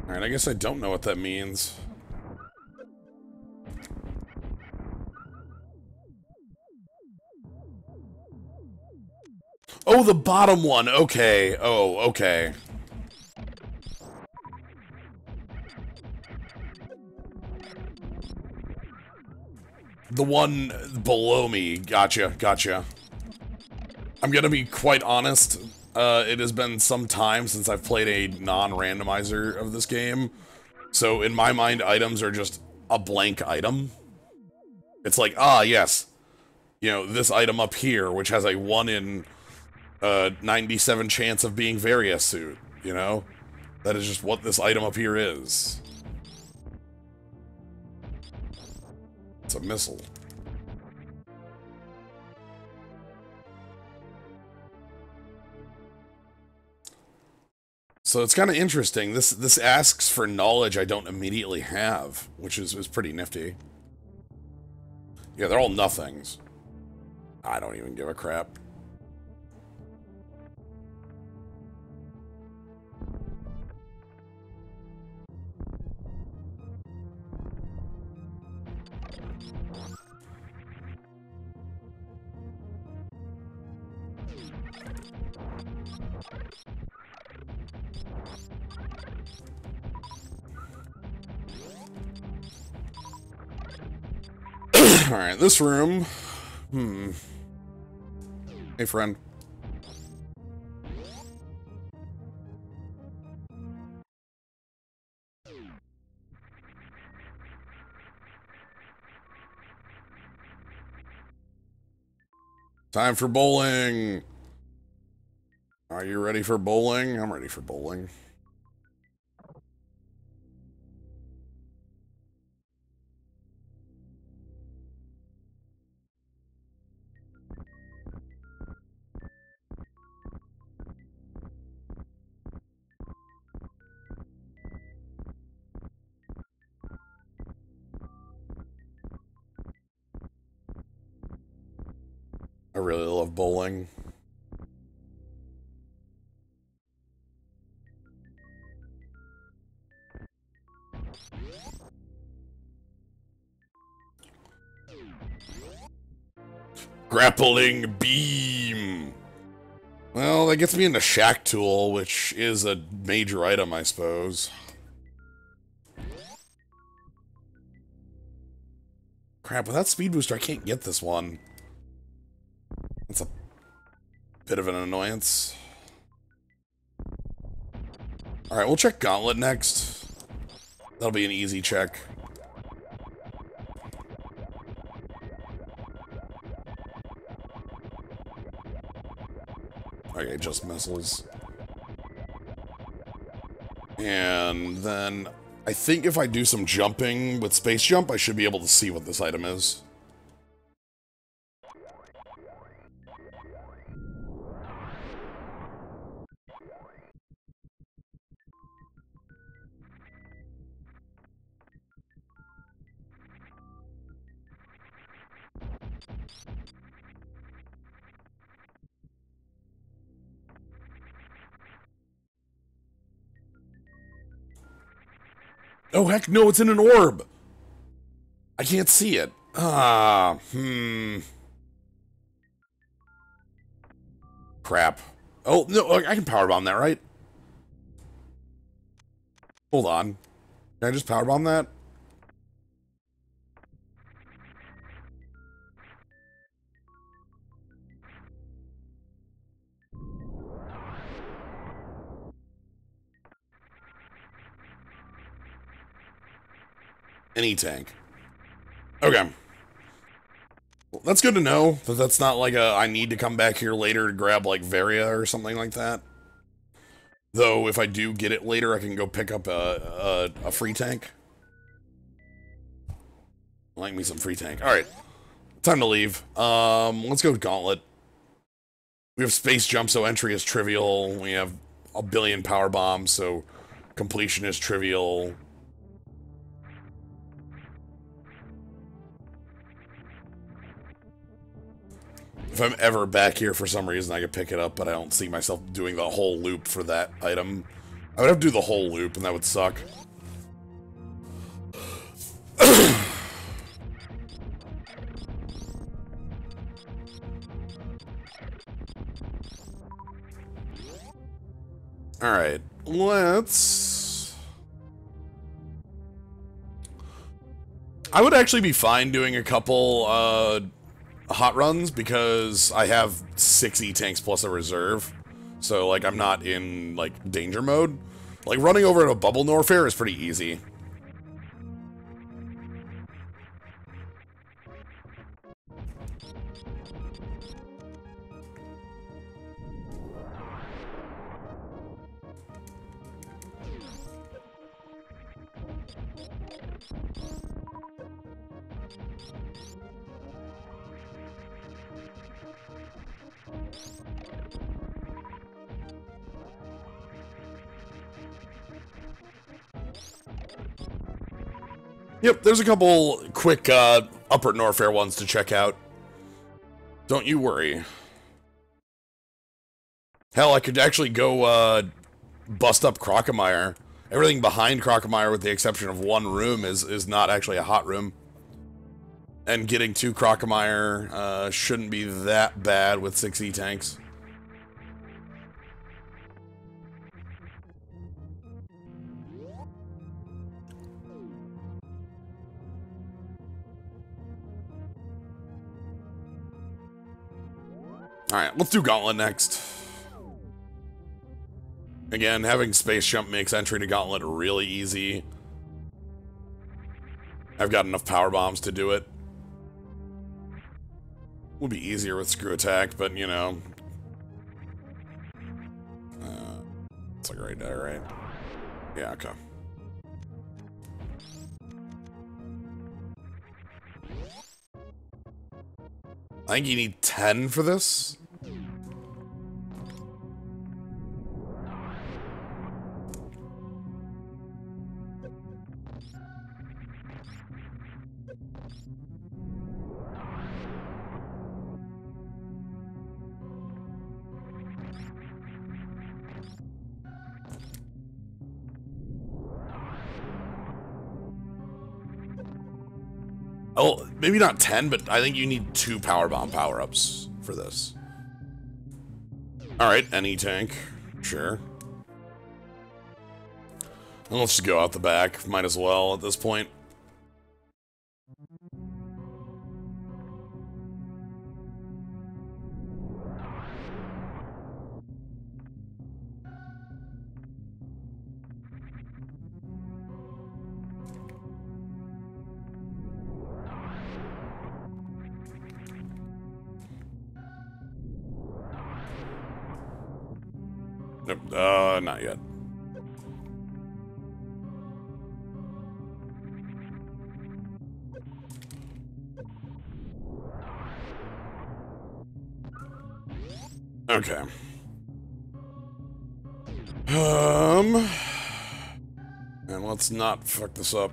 Alright, I guess I don't know what that means. Oh, the bottom one. Okay. Oh, okay. The one below me. Gotcha, gotcha. I'm gonna be quite honest. it has been some time since I've played a non-randomizer of this game. So in my mind, items are just a blank item. It's like, ah, yes. You know, this item up here, which has a 1 in 97 chance of being Varia suit, you know? That is just what this item up here is. It's a missile. So it's kind of interesting. This asks for knowledge I don't immediately have, which is pretty nifty. Yeah, they're all nothings. I don't even give a crap. Alright, this room. Hey, friend. Time for bowling. Are you ready for bowling? I'm ready for bowling. I really love bowling. Grappling beam. Well, that gets me into Shack Tool, which is a major item, I suppose. Crap, without Speed Booster, I can't get this one. That's a bit of an annoyance. Alright, we'll check Gauntlet next. That'll be an easy check. Okay, just missiles. And then I think if I do some jumping with Space Jump, I should be able to see what this item is. Oh, heck no, it's in an orb! I can't see it. Crap. Oh, no, I can powerbomb that, right? Hold on. Can I just powerbomb that? Any tank. Okay. Well, that's good to know, that that's not like a, I need to come back here later to grab, like, Varia or something like that. Though, if I do get it later, I can go pick up a free tank. Like me some free tank. Alright. Time to leave. Let's go to Gauntlet. We have Space Jump, so entry is trivial. We have a billion power bombs, so completion is trivial. If I'm ever back here for some reason, I could pick it up, but I don't see myself doing the whole loop for that item. I would have to do the whole loop, and that would suck. Alright, let's... I would actually be fine doing a couple, hot runs, because I have 6 E-tanks plus a reserve. So, like, I'm not in, like, danger mode. Like, running over to a bubble Norfair is pretty easy. Yep, there's a couple quick upper Norfair ones to check out. Don't you worry. Hell, I could actually go bust up Crocomire. Everything behind Crocomire, with the exception of one room, is not actually a hot room. And getting to Crocomire shouldn't be that bad with 6 E-tanks. Alright, let's do Gauntlet next. Again, having Space Jump makes entry to Gauntlet really easy. I've got enough power bombs to do it. Would be easier with Screw Attack, but, you know. It's like right there, right? Yeah, okay. I think you need 10 for this. Oh, maybe not 10, but I think you need 2 power bomb power-ups for this. Alright, any tank. Sure. And let's just go out the back. Might as well at this point. Nope, not yet. Okay. And let's not fuck this up.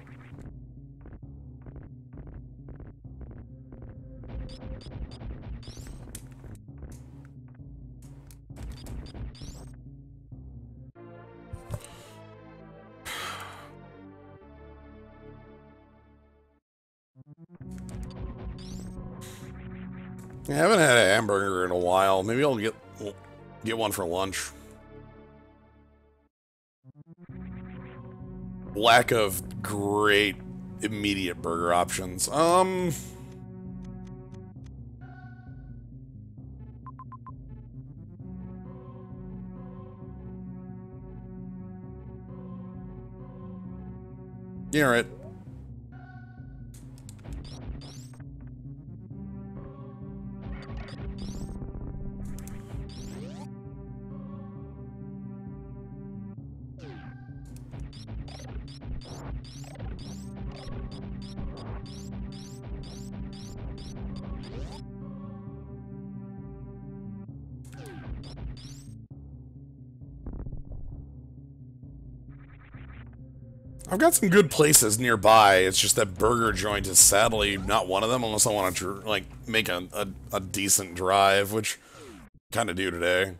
I haven't had a hamburger in a while. Maybe I'll get one for lunch. Lack of great immediate burger options. Yeah, right. I've got some good places nearby. It's just that burger joint is sadly not one of them, unless I want to like make a decent drive, which kind of do today.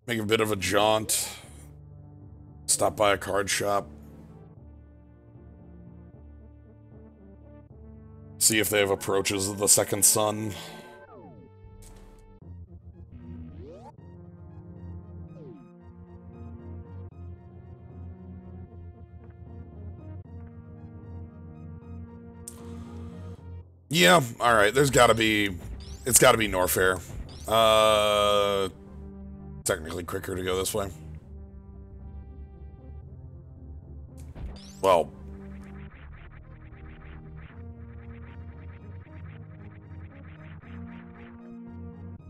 Make a bit of a jaunt. Stop by a card shop. See if they have approaches of the second sun. Yeah, alright, it's gotta be Norfair. Uh, technically quicker to go this way. Well,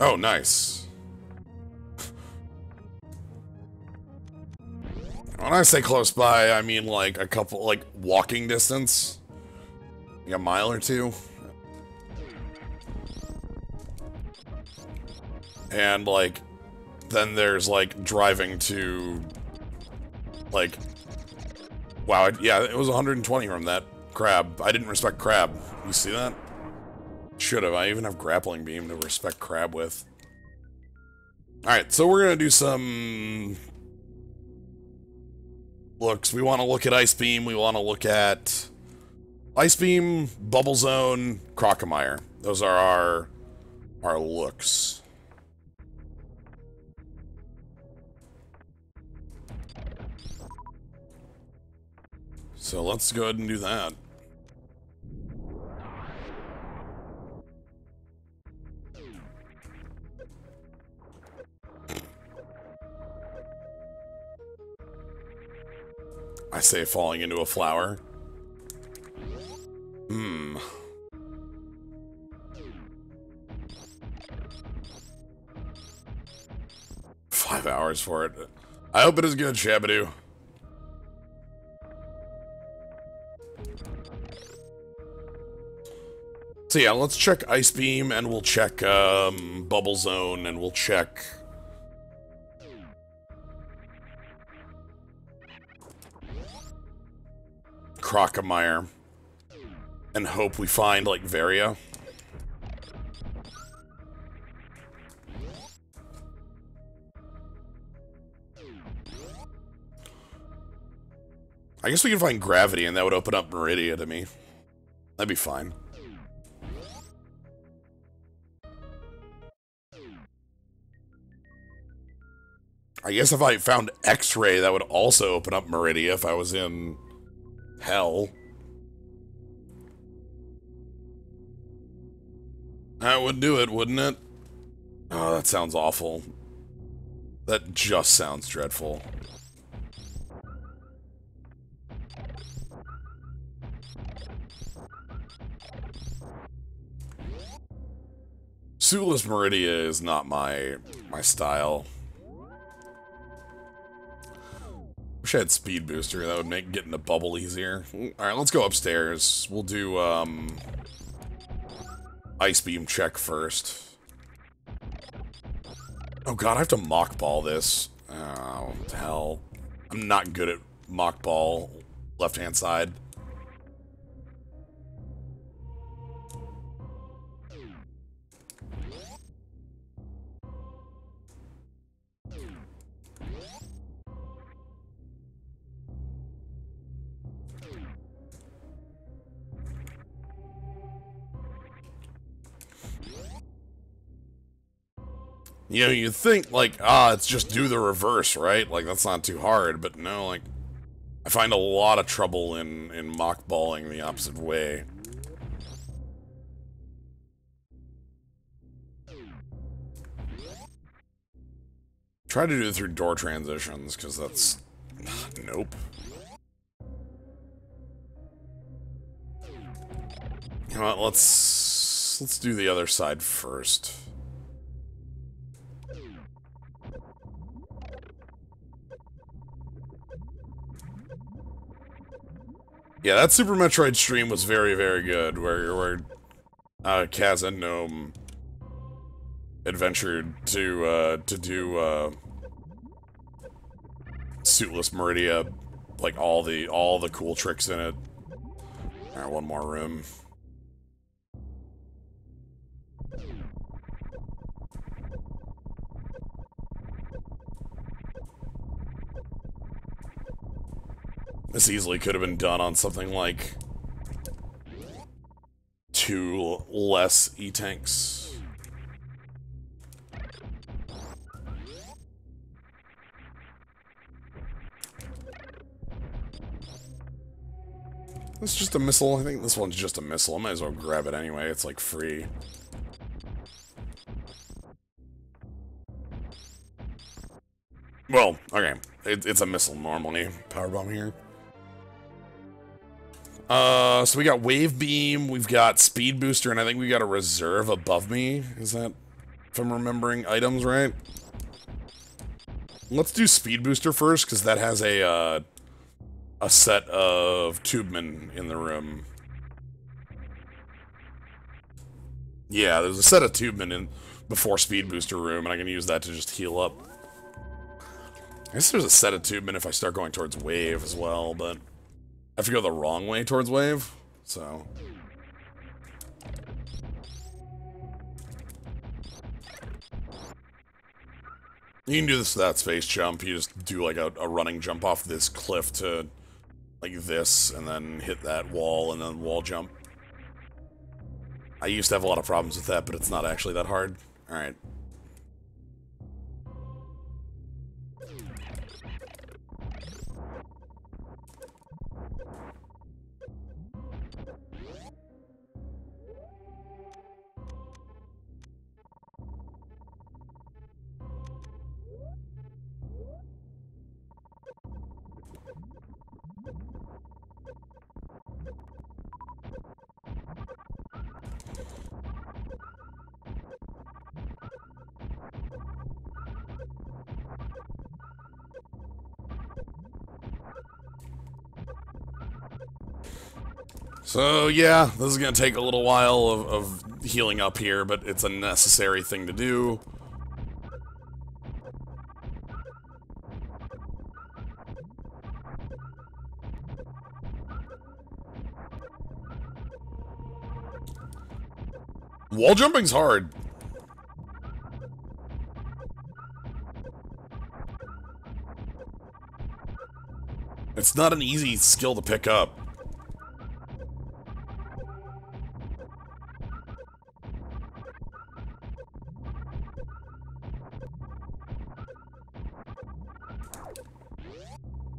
oh, nice. When I say close by, I mean like a couple, like walking distance, like a mile or two. And like, then there's like driving to, like, wow, yeah, it was 120 from that crab. I didn't respect crab. You see that? Should have. I even have grappling beam to respect crab with. Alright, so we're gonna do some looks. We want to look at Ice Beam. We want to look at Ice Beam, Bubble Zone, Crocomire. Those are our looks. So let's go ahead and do that. I say falling into a flower. 5 hours for it. I hope it is good, Shabadoo. So yeah, let's check Ice Beam, and we'll check Bubble Zone, and we'll check Crocomire, and hope we find, like, Varia. I guess we can find Gravity, and that would open up Meridia to me. That'd be fine. I guess if I found X-Ray, that would also open up Meridia if I was in Hell. That would do it, wouldn't it? Oh, that sounds awful. That just sounds dreadful. Suitless Meridia is not my style. Wish I had Speed Booster. That would make getting a bubble easier. Alright, let's go upstairs. We'll do, Ice Beam check first. Oh god, I have to Mock Ball this. Oh, what the hell. I'm not good at Mock Ball left-hand side. You know, you'd think, like, it's just do the reverse, right? Like, that's not too hard, but no, like, I find a lot of trouble in mock-balling the opposite way. Try to do it through door transitions, because that's... nope. You know what, let's do the other side first. Yeah, that Super Metroid stream was very, very good, where Kaz and Gnome adventured to do Suitless Meridia, like all the cool tricks in it. Alright, one more room. This easily could have been done on something like 2 less E-tanks. It's just a missile. I think this one's just a missile. I might as well grab it anyway. It's like free. Well, okay. It's a missile normally. Power bomb here. So we got Wave Beam, we've got Speed Booster, and I think we got a reserve above me. Is that, if I'm remembering items right? Let's do Speed Booster first, because that has a set of tubemen in the room. Yeah, there's a set of tubemen in before Speed Booster room, and I can use that to just heal up. I guess there's a set of tubemen if I start going towards Wave as well, but I have to go the wrong way towards Wave, so... You can do this without space jump. You just do like a running jump off this cliff to like this, and then hit that wall, and then wall jump. I used to have a lot of problems with that, but it's not actually that hard. Alright. So, yeah, this is going to take a little while of healing up here, but it's a necessary thing to do. Wall jumping's hard. It's not an easy skill to pick up.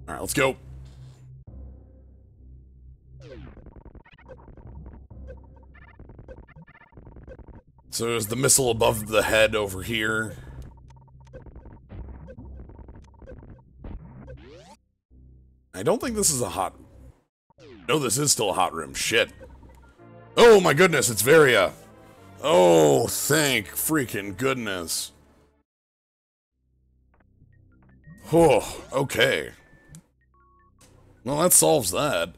Alright, let's go. So there's the missile above the head over here. I don't think this is a hot... No, this is still a hot room. Shit. Oh my goodness, it's Varia. Oh, thank freaking goodness. Oh, okay. Well, that solves that.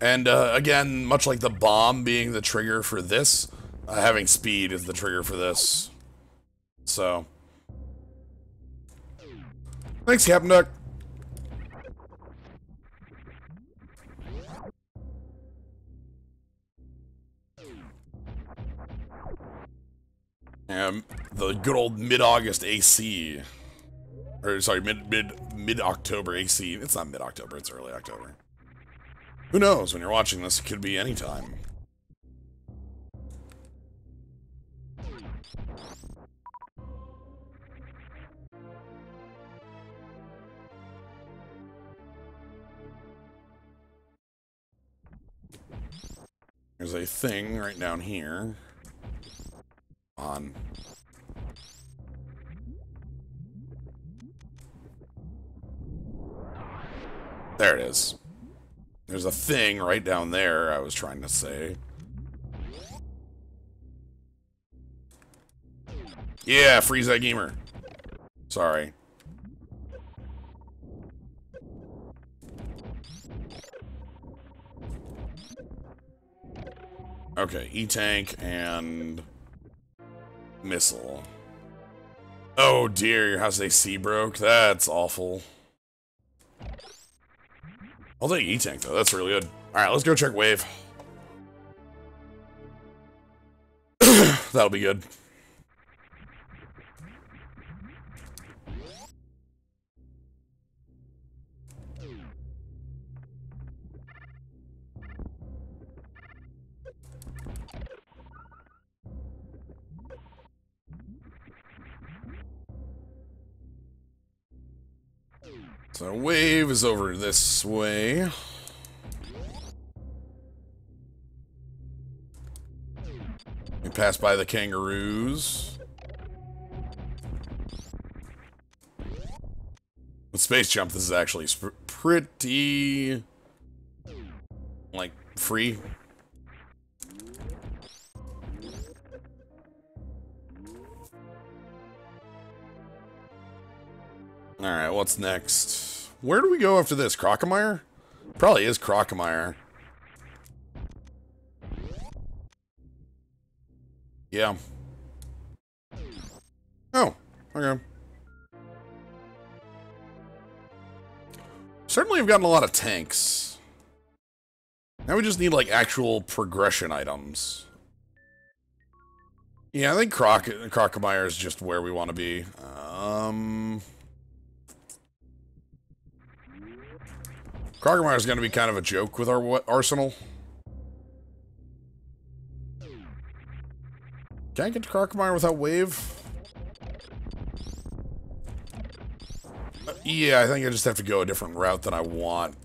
And, again, much like the bomb being the trigger for this, having speed is the trigger for this. So. Thanks, Captain Duck. The good old mid-August AC. Or, sorry, mid-October AC. It's not mid-October, it's early October. Who knows? When you're watching this, it could be any time. There's a thing right down here. On. There it is. There's a thing right down there, I was trying to say. Yeah, freeze that gamer. Sorry. Okay, E-tank and missile. Oh dear, your house AC broke? That's awful. I'll take E-tank though, that's really good. Alright, let's go check wave. That'll be good. So wave is over this way. We pass by the kangaroos. With Space Jump, this is actually pretty, like, free. Alright, what's next? Where do we go after this? Crocomire? Probably is Crocomire. Yeah. Oh, okay. Certainly have gotten a lot of tanks. Now we just need, like, actual progression items. Yeah, I think Crocomire is just where we want to be. Crocomire is going to be kind of a joke with our arsenal. Can I get to Crocomire without wave? Yeah, I think I just have to go a different route than I want.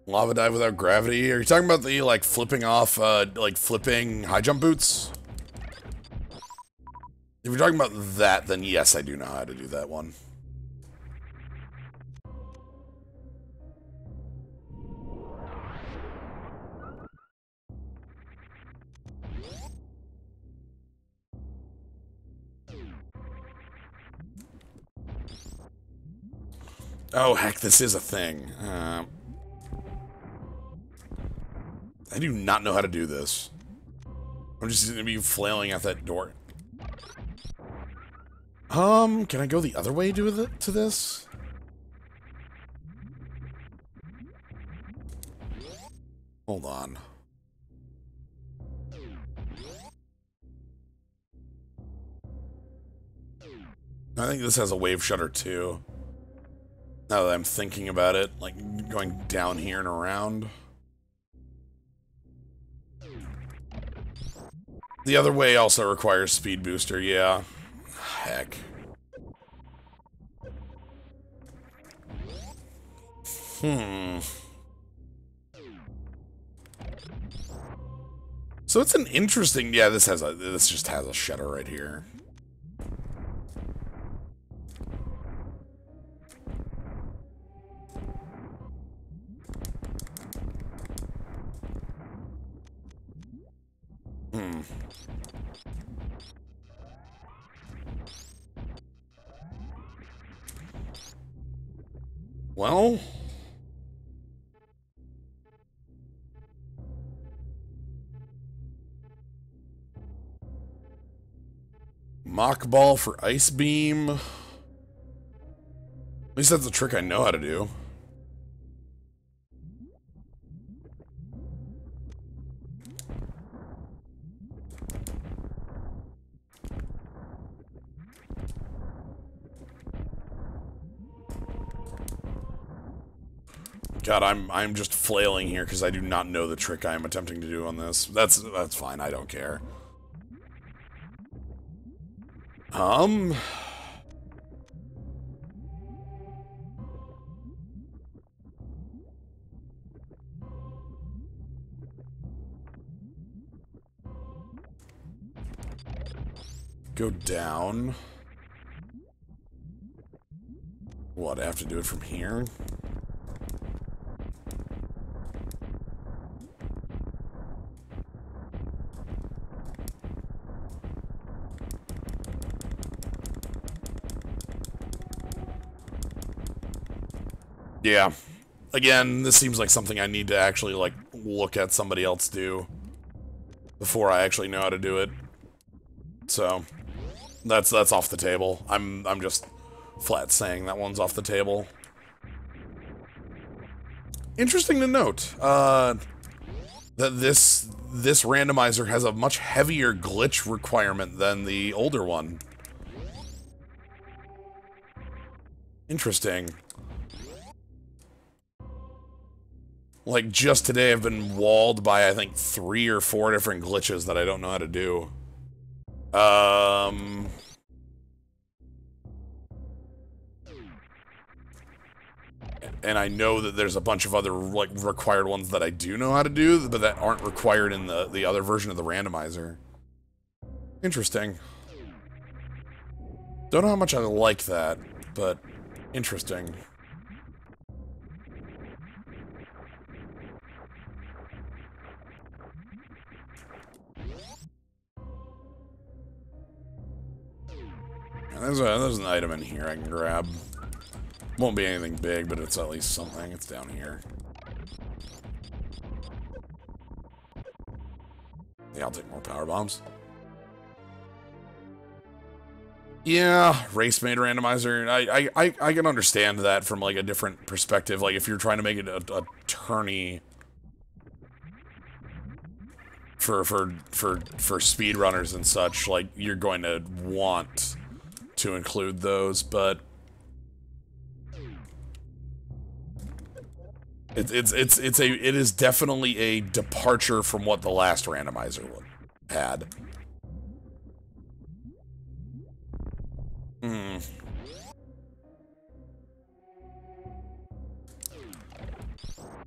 Lava dive without gravity? Are you talking about the, like, flipping off, like, flipping high jump boots? If you're talking about that, then yes, I do know how to do that one. Oh, heck, this is a thing. I do not know how to do this. I'm just gonna be flailing at that door. Can I go the other way to this? Hold on. I think this has a wave shutter too. Now that I'm thinking about it, like going down here and around. The other way also requires speed booster, yeah. Heck. So it's an interesting, yeah, this just has a shutter right here. Well, Mock Ball for Ice Beam. At least that's a trick I know how to do. God, I'm just flailing here because I do not know the trick I am attempting to do on this. That's fine, I don't care. Go down. What, I have to do it from here? Yeah. Again, this seems like something I need to actually, like, look at somebody else do before I actually know how to do it. So, that's off the table. I'm just flat saying that one's off the table. Interesting to note, that this randomizer has a much heavier glitch requirement than the older one. Interesting. Like, just today I've been walled by, I think, 3 or 4 different glitches that I don't know how to do. And I know that there's a bunch of other, like, required ones that I do know how to do, but that aren't required in the other version of the randomizer. Interesting. Don't know how much I like that, but interesting. There's an item in here I can grab. Won't be anything big, but it's at least something. It's down here. Yeah, I'll take more power bombs. Yeah, race-made randomizer. I can understand that from, like, a different perspective. Like, if you're trying to make it a tourney for speedrunners and such, like, you're going to want to include those, but it is definitely a departure from what the last randomizer had. I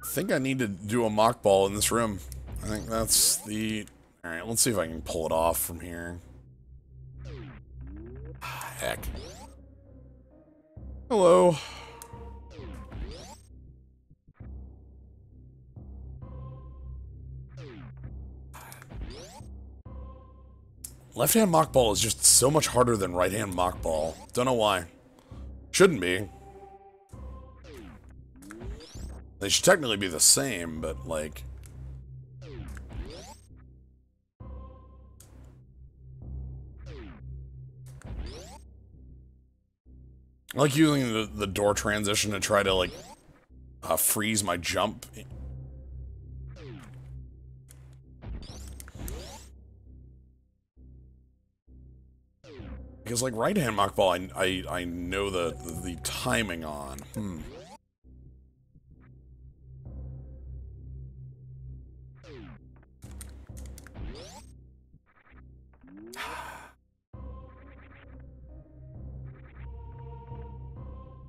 think I need to do a mock ball in this room. I think that's the... Alright, let's see if I can pull it off from here. Heck. Hello. Left-hand mock ball is just so much harder than right-hand mock ball. Don't know why. Shouldn't be. They should technically be the same, but, like... I like using the door transition to try to, like, freeze my jump. Because, like, right-hand mock ball, I know the timing on.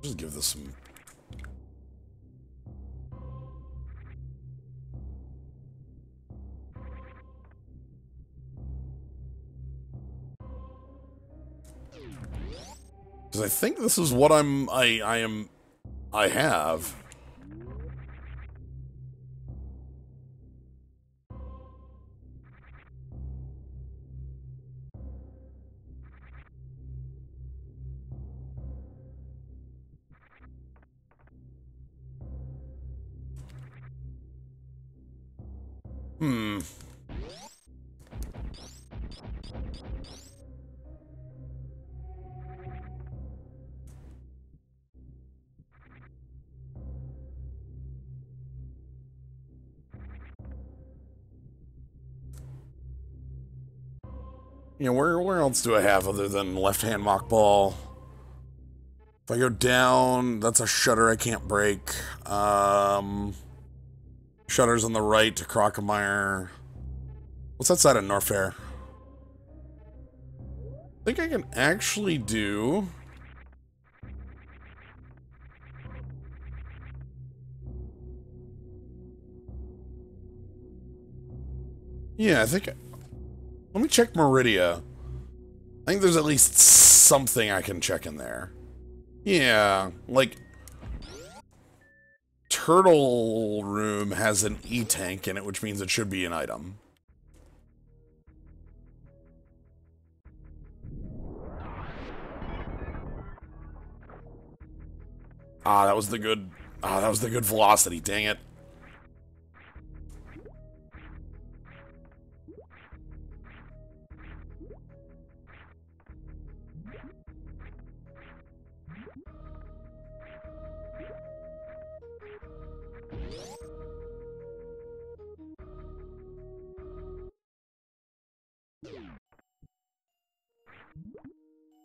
Just give this some... Because I think this is what I have. You know, where else do I have other than left-hand mock ball? If I go down, that's a shutter I can't break. Shutters on the right to Crocomire. What's that side of Norfair? I think I can actually do... Yeah, I think... Let me check Meridia. I think there's at least something I can check in there. Yeah, like... Turtle Room has an E-tank in it, which means it should be an item. Ah, that was the good... Ah, that was the good velocity, dang it.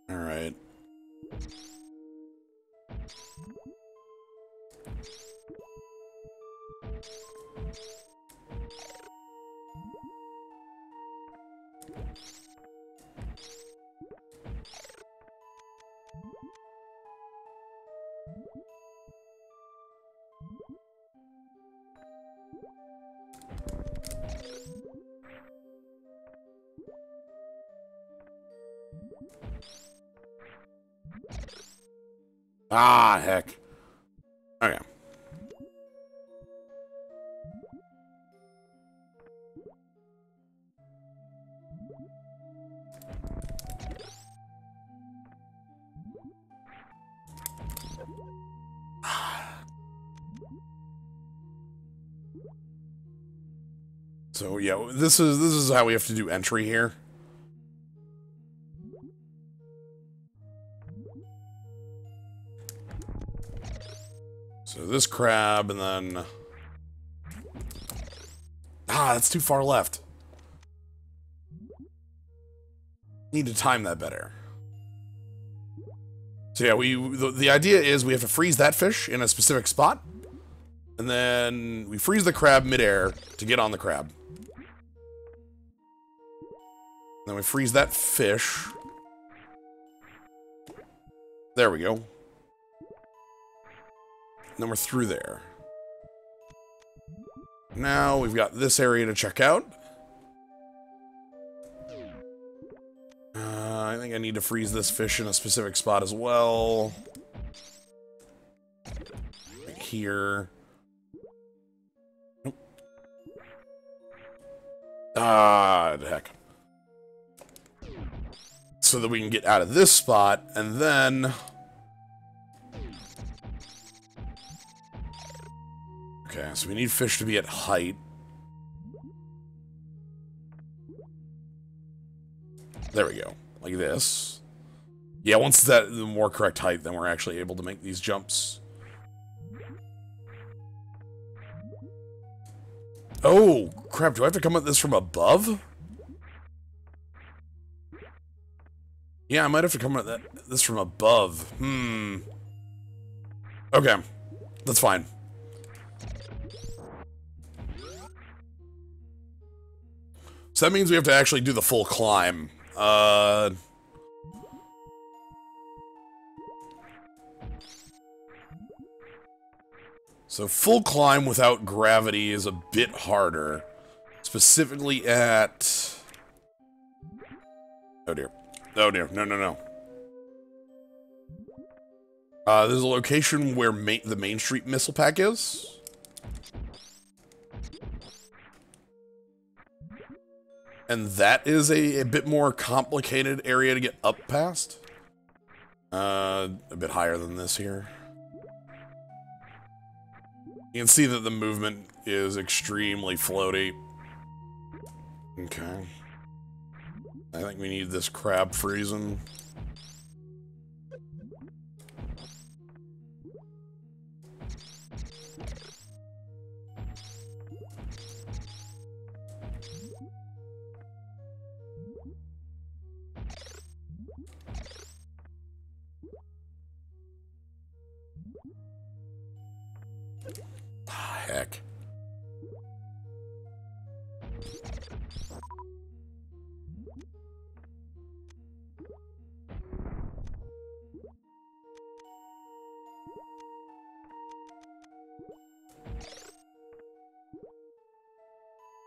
Alright. Ah, heck. Okay. So yeah, this is how we have to do entry here. So this crab, and then... Ah, that's too far left. Need to time that better. So yeah, the idea is we have to freeze that fish in a specific spot, and then we freeze the crab midair to get on the crab. Then we freeze that fish. There we go. And then we're through there. Now we've got this area to check out. I think I need to freeze this fish in a specific spot as well. Right here. Nope. Ah, heck. So that we can get out of this spot, and then... Okay, so we need fish to be at height. There we go. Like this. Yeah, once that the more correct height, then we're actually able to make these jumps. Oh, crap. Do I have to come at this from above? Yeah, I might have to come at this from above. Okay. That's fine. So that means we have to actually do the full climb. So full climb without gravity is a bit harder. Specifically at... Oh dear. Oh dear. No, no, no. There's a location where the Main Street missile pack is. And that is a bit more complicated area to get up past. A bit higher than this here. You can see that the movement is extremely floaty. Okay. I think we need this crab freezing. Heck.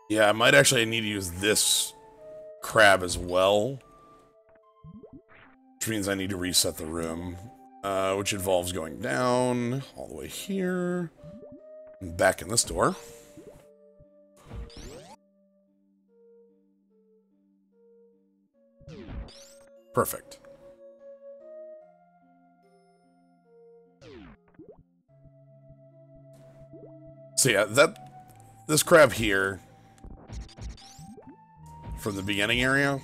Yeah, I might actually need to use this crab as well. Which means I need to reset the room. Which involves going down all the way here. And back in this door. Perfect. So yeah, this crab here from the beginning area,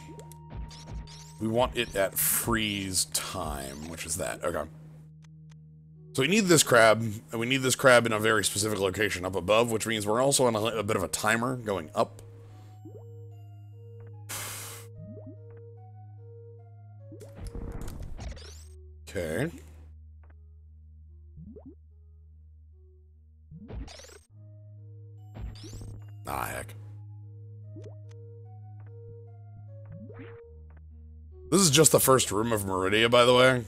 we want it at freeze time, which is that. Okay. So we need this crab, and we need this crab in a very specific location up above, which means we're also on a bit of a timer going up. Okay. Ah, heck. This is just the first room of Meridia, by the way.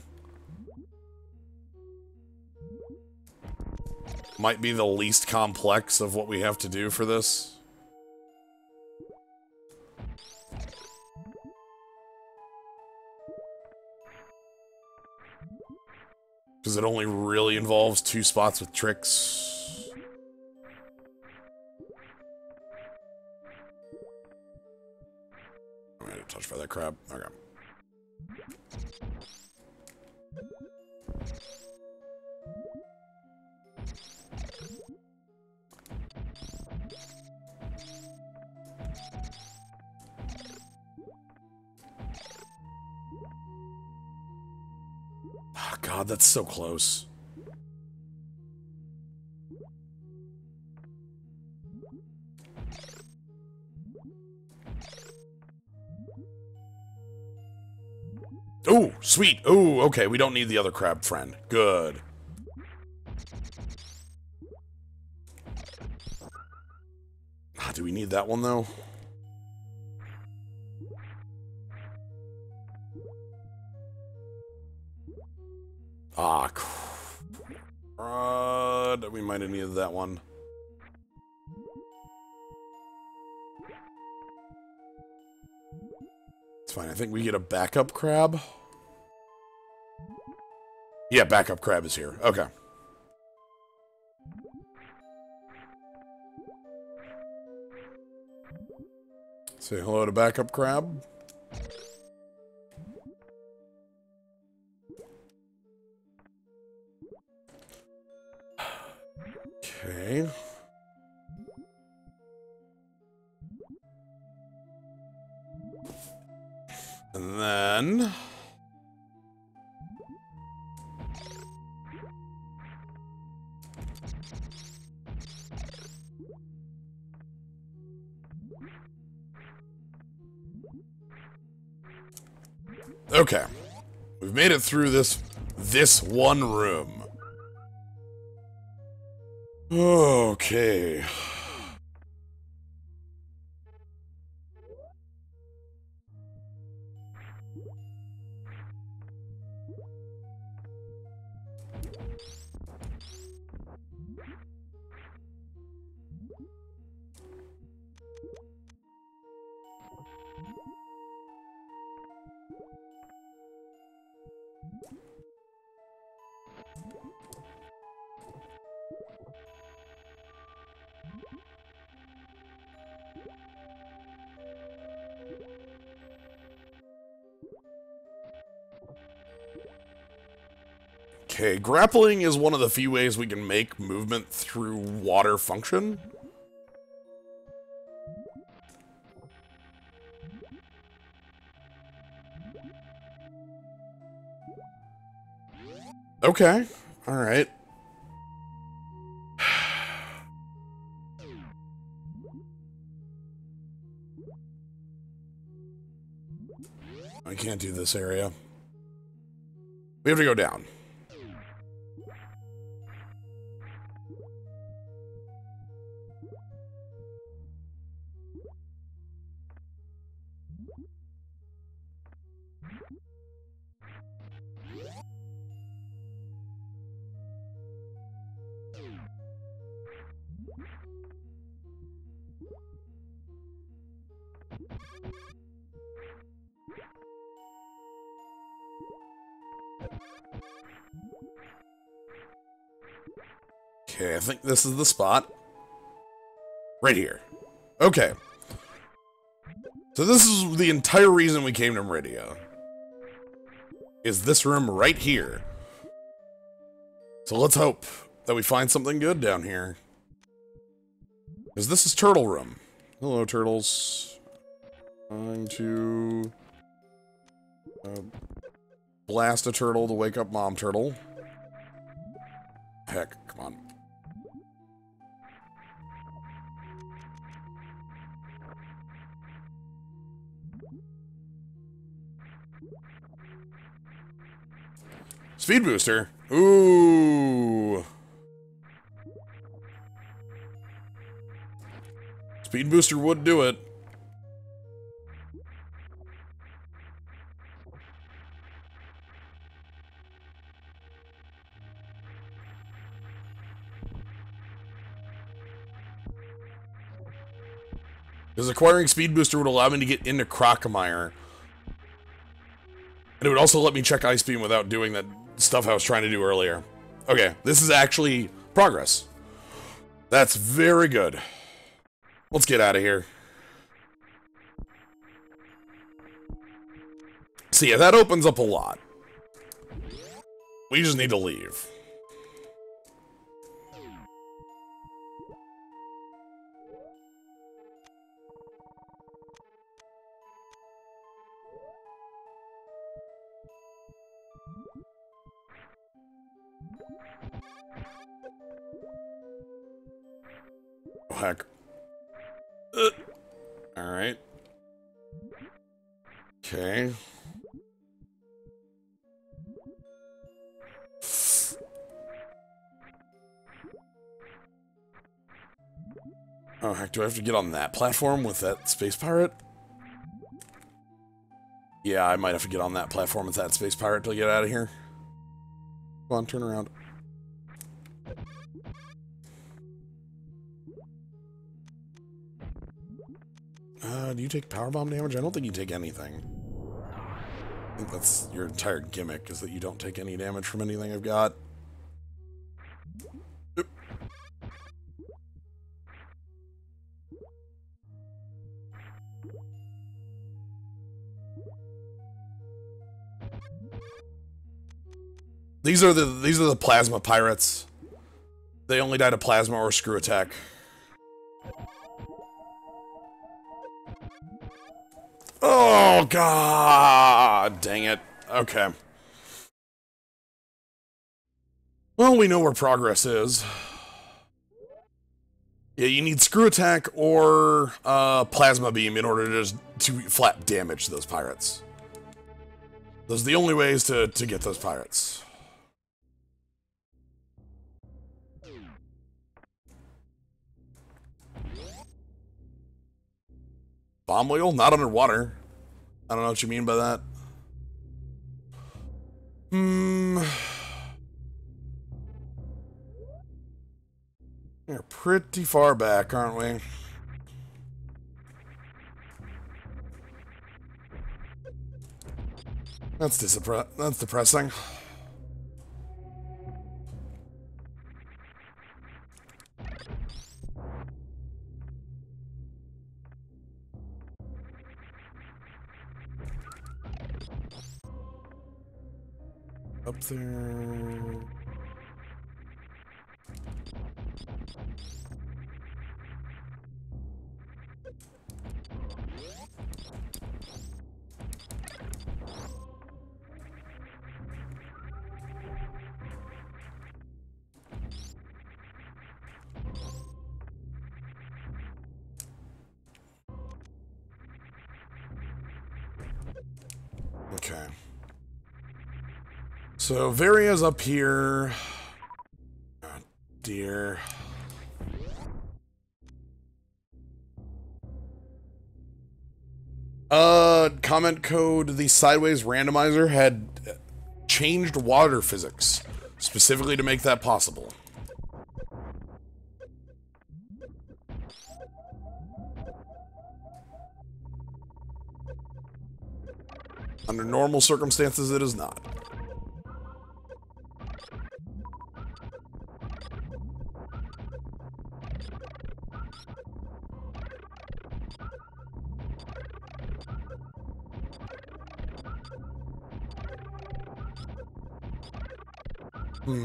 Might be the least complex of what we have to do for this. Because it only really involves 2 spots with tricks. I'm gonna touch by that crab. Okay. Oh, God, that's so close. Ooh, sweet. Ooh, okay, we don't need the other crab friend. Good. Ah, do we need that one, though? Ah, crud. We might have needed that one. It's fine. I think we get a backup crab. Yeah, backup crab is here. Okay. Say hello to backup crab. Okay. And then... Okay. We've made it through this one room. Okay. Okay, grappling is one of the few ways we can make movement through water function. Okay, alright. I can't do this area. We have to go down. Okay, I think this is the spot. Right here. Okay. So this is the entire reason we came to Meridia. Is this room right here. So let's hope that we find something good down here. Because this is Turtle Room. Hello, turtles. Trying to... blast a turtle to wake up Mom Turtle. Heck, come on. Speed booster. Ooh. Speed booster would do it. Because acquiring Speed Booster would allow me to get into Crocomire. And it would also let me check Ice Beam without doing that stuff I was trying to do earlier. Okay, this is actually progress. That's very good. Let's get out of here. See, that opens up a lot. We just need to leave. Oh, heck. Alright. Okay. Oh, heck, do I have to get on that platform with that space pirate? Yeah, I might have to get on that platform with that space pirate to get out of here. Come on, turn around. Do you take power bomb damage? I don't think you take anything. I think that's your entire gimmick, is that you don't take any damage from anything I've got. Oop. These are the plasma pirates. They only die to plasma or screw attack. Oh, God! Dang it. Okay. Well, we know where progress is. Yeah, you need screw attack or plasma beam in order to flat damage those pirates. Those are the only ways to get those pirates. Bomb wheel? Not underwater. I don't know what you mean by that. We're pretty far back, aren't we? That's depressing. Up there. Okay. So Varia's up here. Oh, dear. Comment code, the Sideways Randomizer had changed water physics, specifically to make that possible. Under normal circumstances, it is not.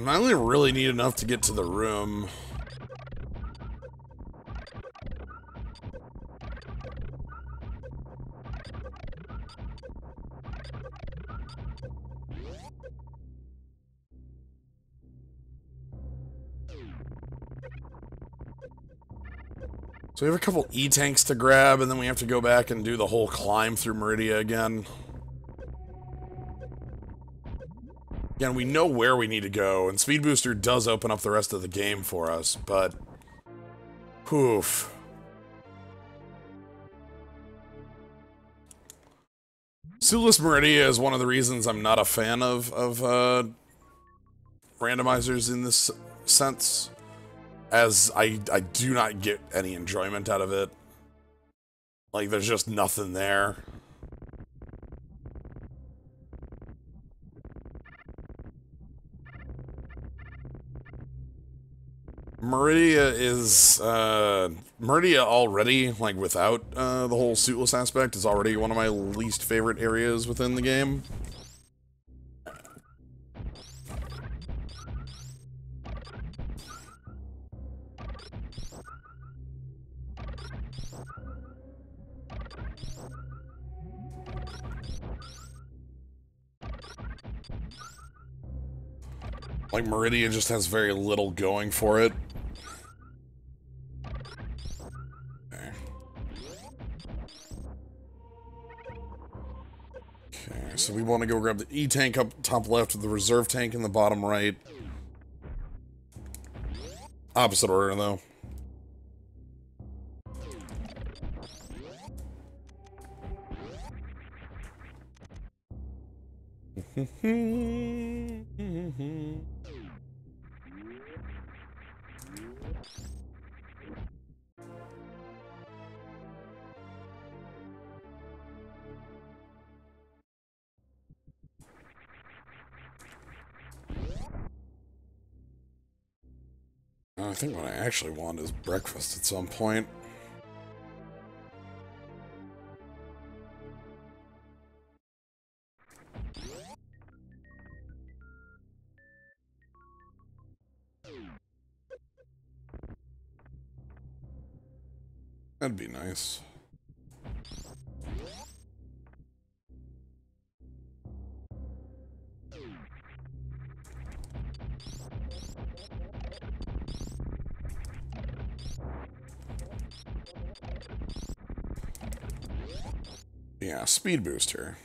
I only really need enough to get to the room. So we have a couple E-tanks to grab, and then we have to go back and do the whole climb through Meridia again. Again, we know where we need to go, and Speed Booster does open up the rest of the game for us, but... Poof. Soulless Meridia is one of the reasons I'm not a fan of randomizers in this sense, as I do not get any enjoyment out of it. Like, there's just nothing there. Meridia already, like, without, the whole suitless aspect, is already one of my least favorite areas within the game. Like, Meridia just has very little going for it. Okay. Okay, so we want to go grab the E-tank up top left with the reserve tank in the bottom right. Opposite order, though. I think what I actually want is breakfast at some point. That'd be nice. Yeah, speed booster.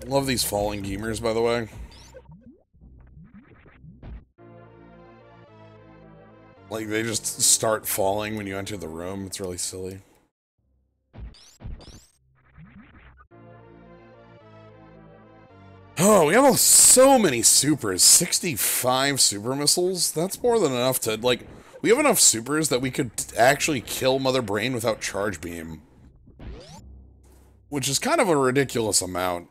Love these falling gamers, by the way. Like, they just start falling when you enter the room. It's really silly. Oh, we have so many supers. 65 super missiles? That's more than enough to, like... We have enough supers that we could actually kill Mother Brain without charge beam. Which is kind of a ridiculous amount.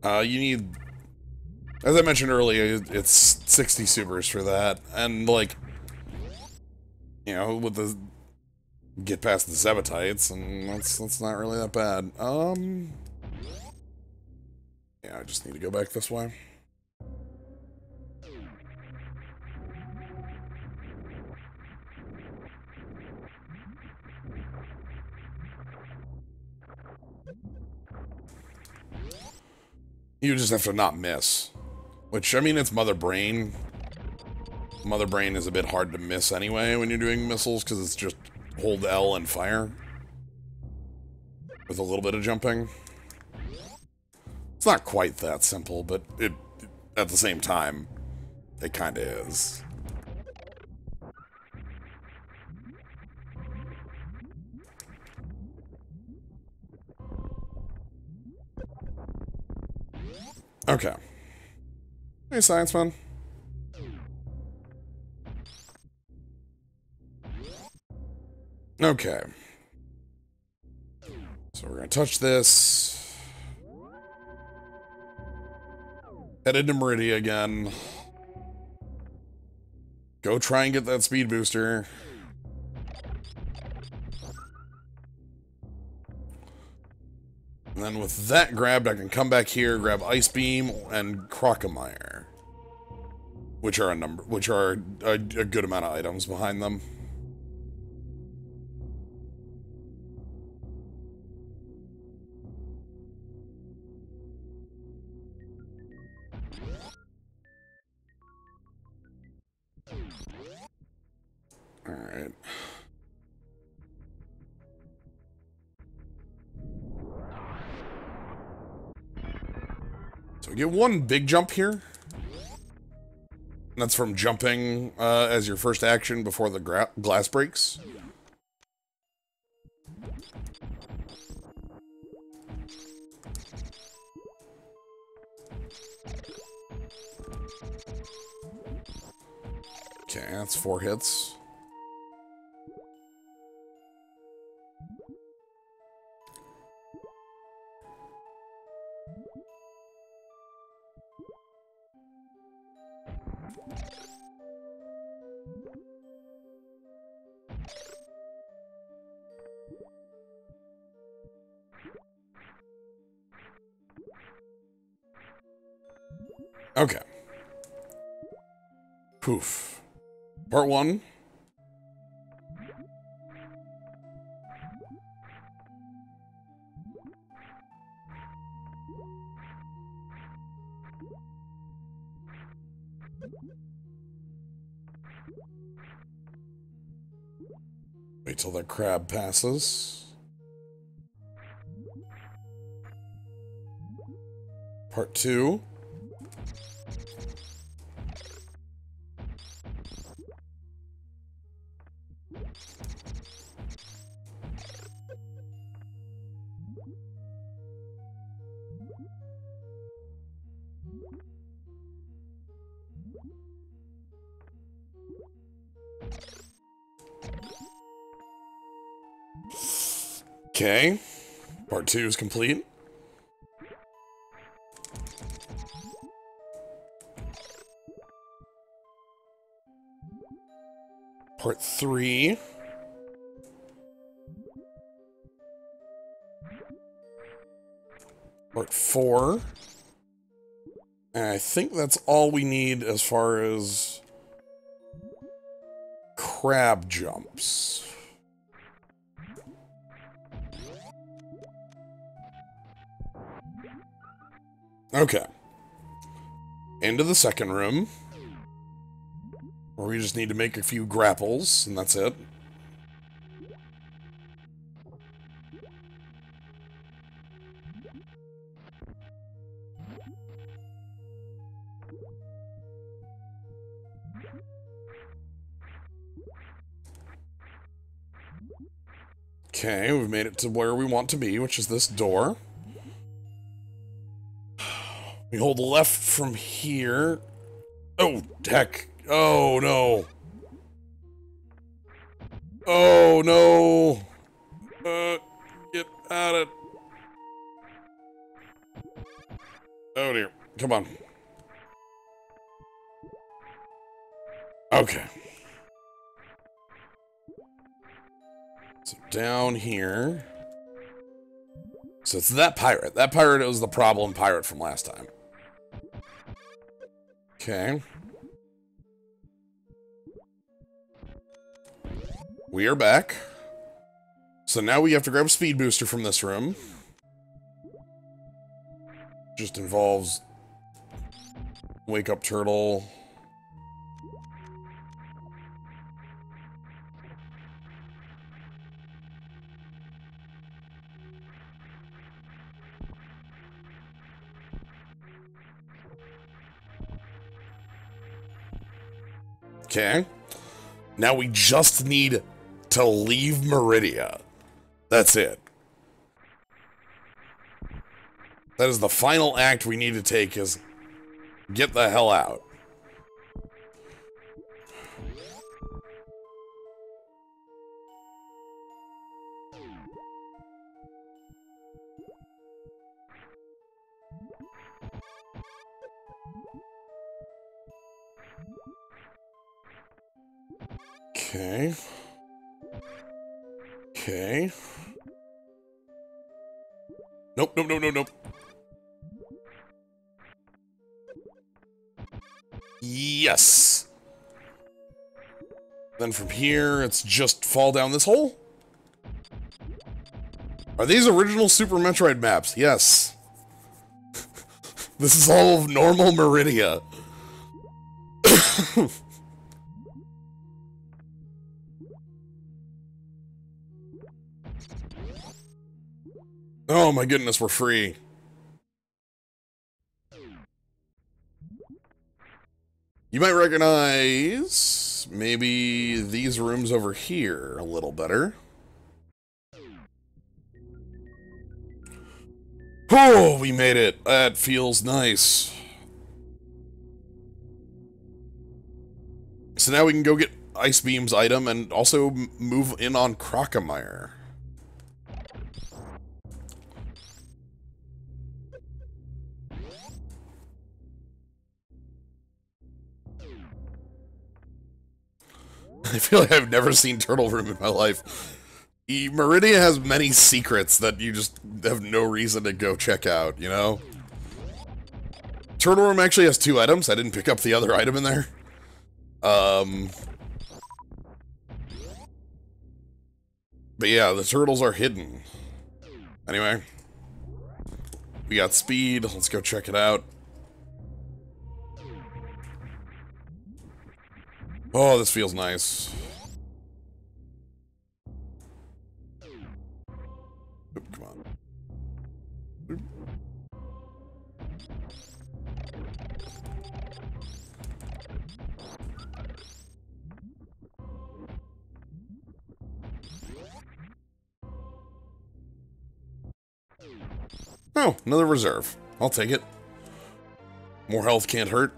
You need... As I mentioned earlier, it's 60 supers for that. And, like... You know, with the... Get past the Zebatites, and that's not really that bad. Yeah, I just need to go back this way. You just have to not miss. Which, I mean, it's Mother Brain. Mother Brain is a bit hard to miss anyway when you're doing missiles, because it's just hold L and fire. With a little bit of jumping. It's not quite that simple, but it, at the same time, it kind of is. Okay. Hey, Science Man. Okay. So we're gonna touch this. Headed to Meridia again. Go try and get that speed booster. And then with that grabbed, I can come back here, grab Ice Beam and Crocomire. Which are a good amount of items behind them. So we get one big jump here. And that's from jumping as your first action before the glass breaks. Okay, that's 4 hits. Okay. Poof. Part 1. Wait till that crab passes. Part 2. Okay. Part 2 is complete. Part 3. Part 4. And I think that's all we need as far as crab jumps. Okay. Into the second room, where we just need to make a few grapples, and that's it. Okay, we've made it to where we want to be, which is this door. We hold left from here. Oh, heck. Oh, no. Oh, no. Get out of... Oh, dear. Come on. Okay. So down here. So it's that pirate. That pirate was the problem pirate from last time. Okay. We are back. So now we have to grab a speed booster from this room. Just involves wake up turtle. Okay. Now we just need to leave Meridia. That's it. That is the final act we need to take, is get the hell out. Okay. Okay. Nope, nope, nope, nope, nope. Yes. Then from here, it's just fall down this hole. Are these original Super Metroid maps? Yes. This is all of normal Meridia. Oh my goodness, we're free. You might recognize maybe these rooms over here a little better. Oh, we made it. That feels nice. So now we can go get Ice Beam's item and also move in on Crocomire. I feel like I've never seen Turtle Room in my life. Meridia has many secrets that you just have no reason to go check out, you know? Turtle Room actually has 2 items. I didn't pick up the other item in there. But yeah, the turtles are hidden. Anyway. We got speed. Let's go check it out. Oh, this feels nice. Oop, come on. Oop. Oh, another reserve. I'll take it. More health can't hurt.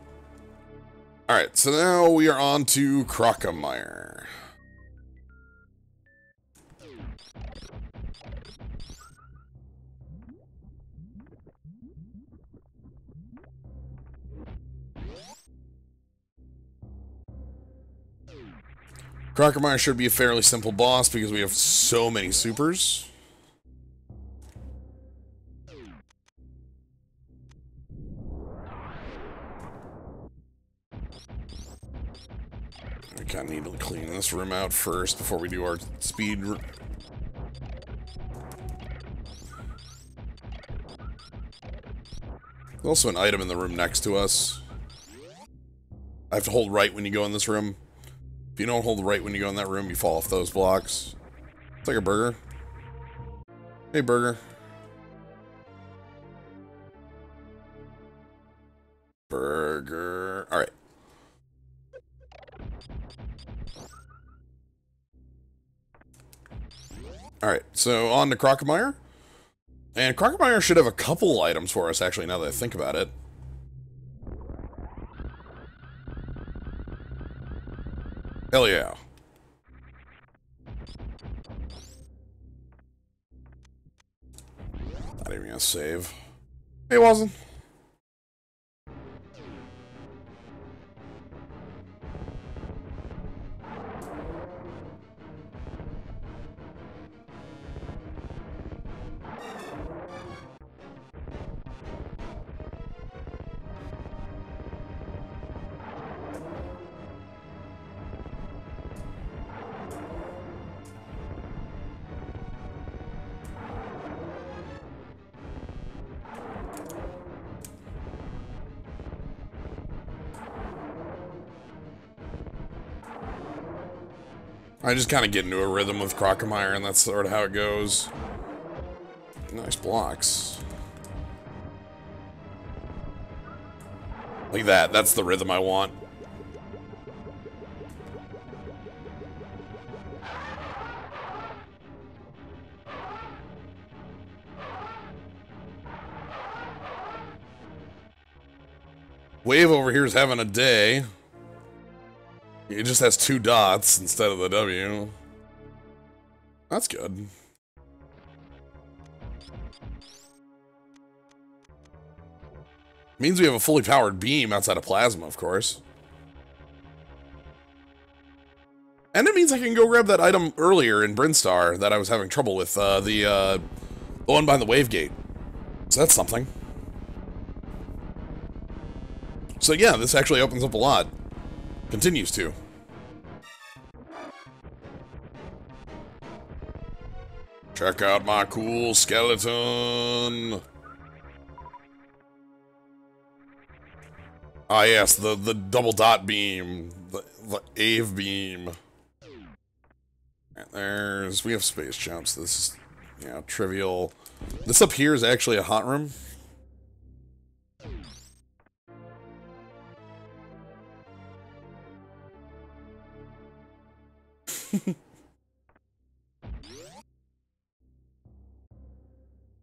Alright, so now we are on to Crocomire. Crocomire should be a fairly simple boss because we have so many supers. We kind of need to clean this room out first before we do our speed. There's also an item in the room next to us. I have to hold right when you go in this room. If you don't hold right when you go in that room, you fall off those blocks. It's like a burger. Hey, burger. Burger. Alright. Alright, so on to Crocomire. And Crocomire should have a couple items for us, actually, now that I think about it. Hell yeah. Not even gonna save. It wasn't. I just kind of get into a rhythm with Crocomire, and that's sort of how it goes. Nice blocks. Like that. That's the rhythm I want. Wave over here is having a day. It just has 2 dots instead of the W. That's good. Means we have a fully powered beam outside of Plasma, of course. And it means I can go grab that item earlier in Brinstar that I was having trouble with, the one behind the wave gate. So that's something. So yeah, this actually opens up a lot. Continues to. Check out my cool skeleton. Ah yes, the double dot beam. The Ave beam. And we have space jumps. This is, you know, trivial. This up here is actually a hot room.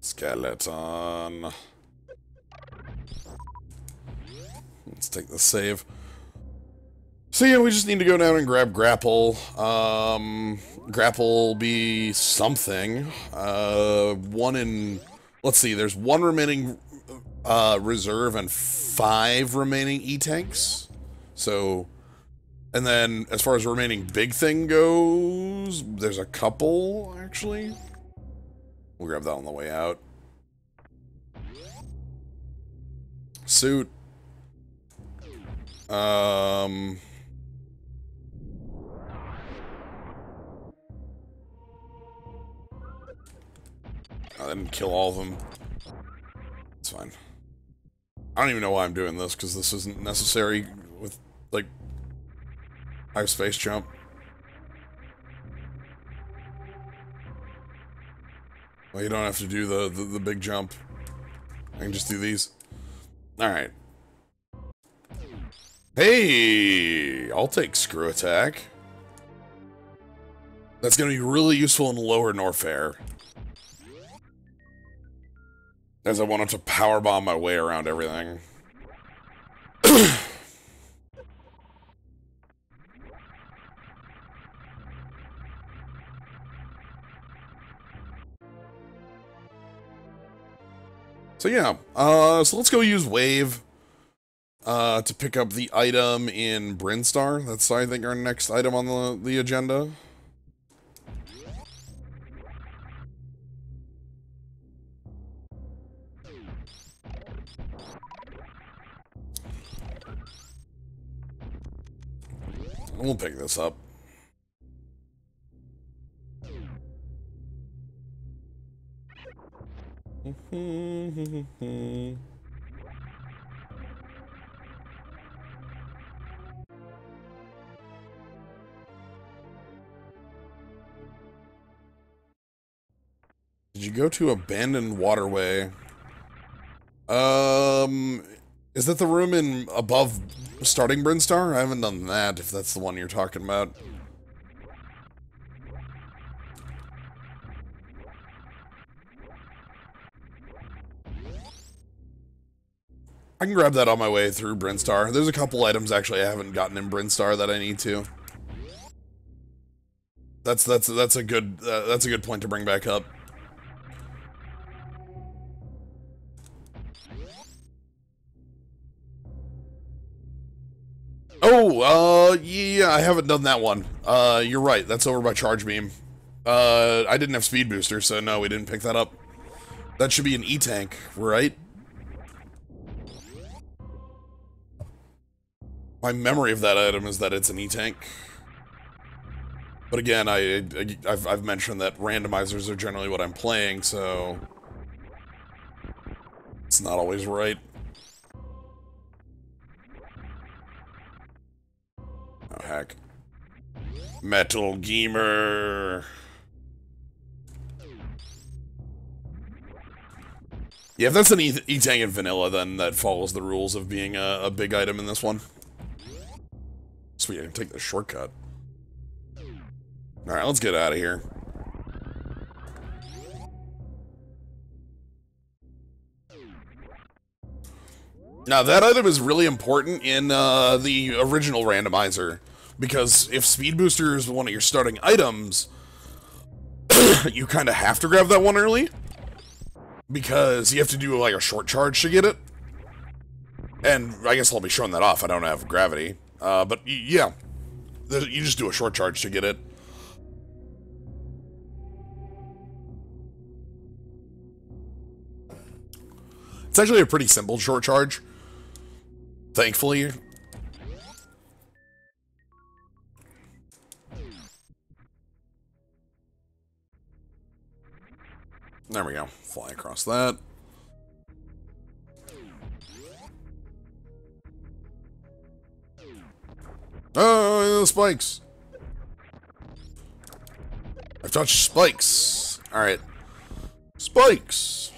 Skeleton. Let's take the save. So yeah, we just need to go down and grab grapple. Grapple will be something. Let's see, there's 1 remaining reserve and 5 remaining E-tanks. So, and then as far as remaining big thing goes, there's a couple, actually. We'll grab that on the way out. Suit. I didn't kill all of them. It's fine. I don't even know why I'm doing this, because this isn't necessary with, like, I have space jump. Well, you don't have to do the big jump. I can just do these. Alright. Hey! I'll take screw attack. That's gonna be really useful in lower Norfair. As I wanted to powerbomb my way around everything. So yeah, so let's go use Wave to pick up the item in Brinstar. That's, I think, our next item on the agenda. We'll pick this up. Did you go to Abandoned Waterway? Is that the room in above starting Brinstar? I haven't done that, if that's the one you're talking about. I can grab that on my way through Brinstar. There's a couple items actually I haven't gotten in Brinstar that I need to. That's a good point to bring back up. Oh, yeah, I haven't done that one. You're right, that's over by Charge Beam. I didn't have Speed Booster, so no, we didn't pick that up. That should be an E-Tank, right? My memory of that item is that it's an E-Tank. But again, I've mentioned that randomizers are generally what I'm playing, so it's not always right. Oh, heck. Metal Gamer. Yeah, if that's an E-Tank in vanilla, then that follows the rules of being a big item in this one. Sweet, I can take the shortcut. Alright, let's get out of here. Now, that item is really important in the original randomizer, because if Speed Booster is one of your starting items, you kind of have to grab that one early, because you have to do, like, a short charge to get it. And I guess I'll be showing that off. I don't have gravity. But, yeah, you just do a short charge to get it. It's actually a pretty simple short charge, thankfully. There we go. Fly across that. Oh, the spikes. I've touched spikes. Alright. Spikes.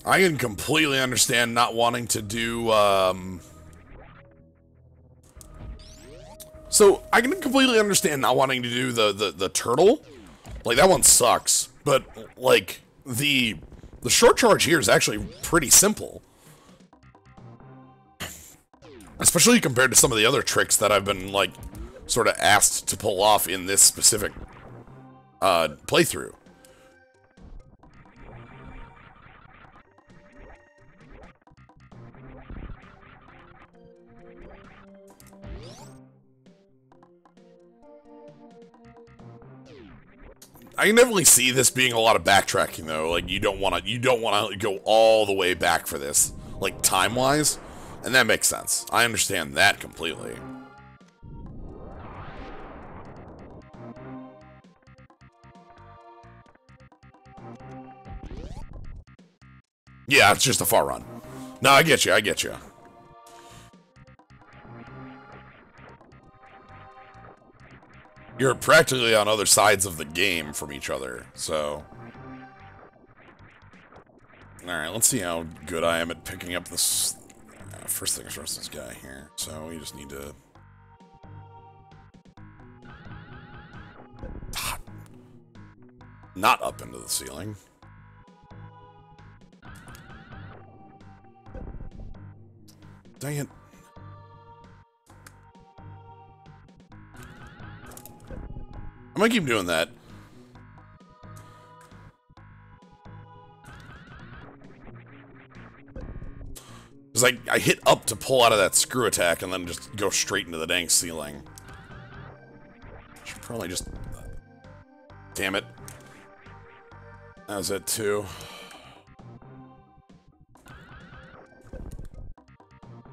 I can completely understand not wanting to do, So, I can completely understand not wanting to do the turtle. Like, that one sucks. But, like, the short charge here is actually pretty simple. Especially compared to some of the other tricks that I've been, like, sort of asked to pull off in this specific playthrough. I can definitely see this being a lot of backtracking, though. Like, you don't want to go all the way back for this, like, time-wise, and that makes sense. I understand that completely. Yeah, it's just a far run. No, I get you, I get you. You're practically on other sides of the game from each other, so... Alright, let's see how good I am at picking up this... first things first, this guy here. So, we just need to... Not up into the ceiling. Dang it. I'm gonna keep doing that. Because I hit up to pull out of that screw attack and then just go straight into the dang ceiling. Should probably just... Damn it. That was it too.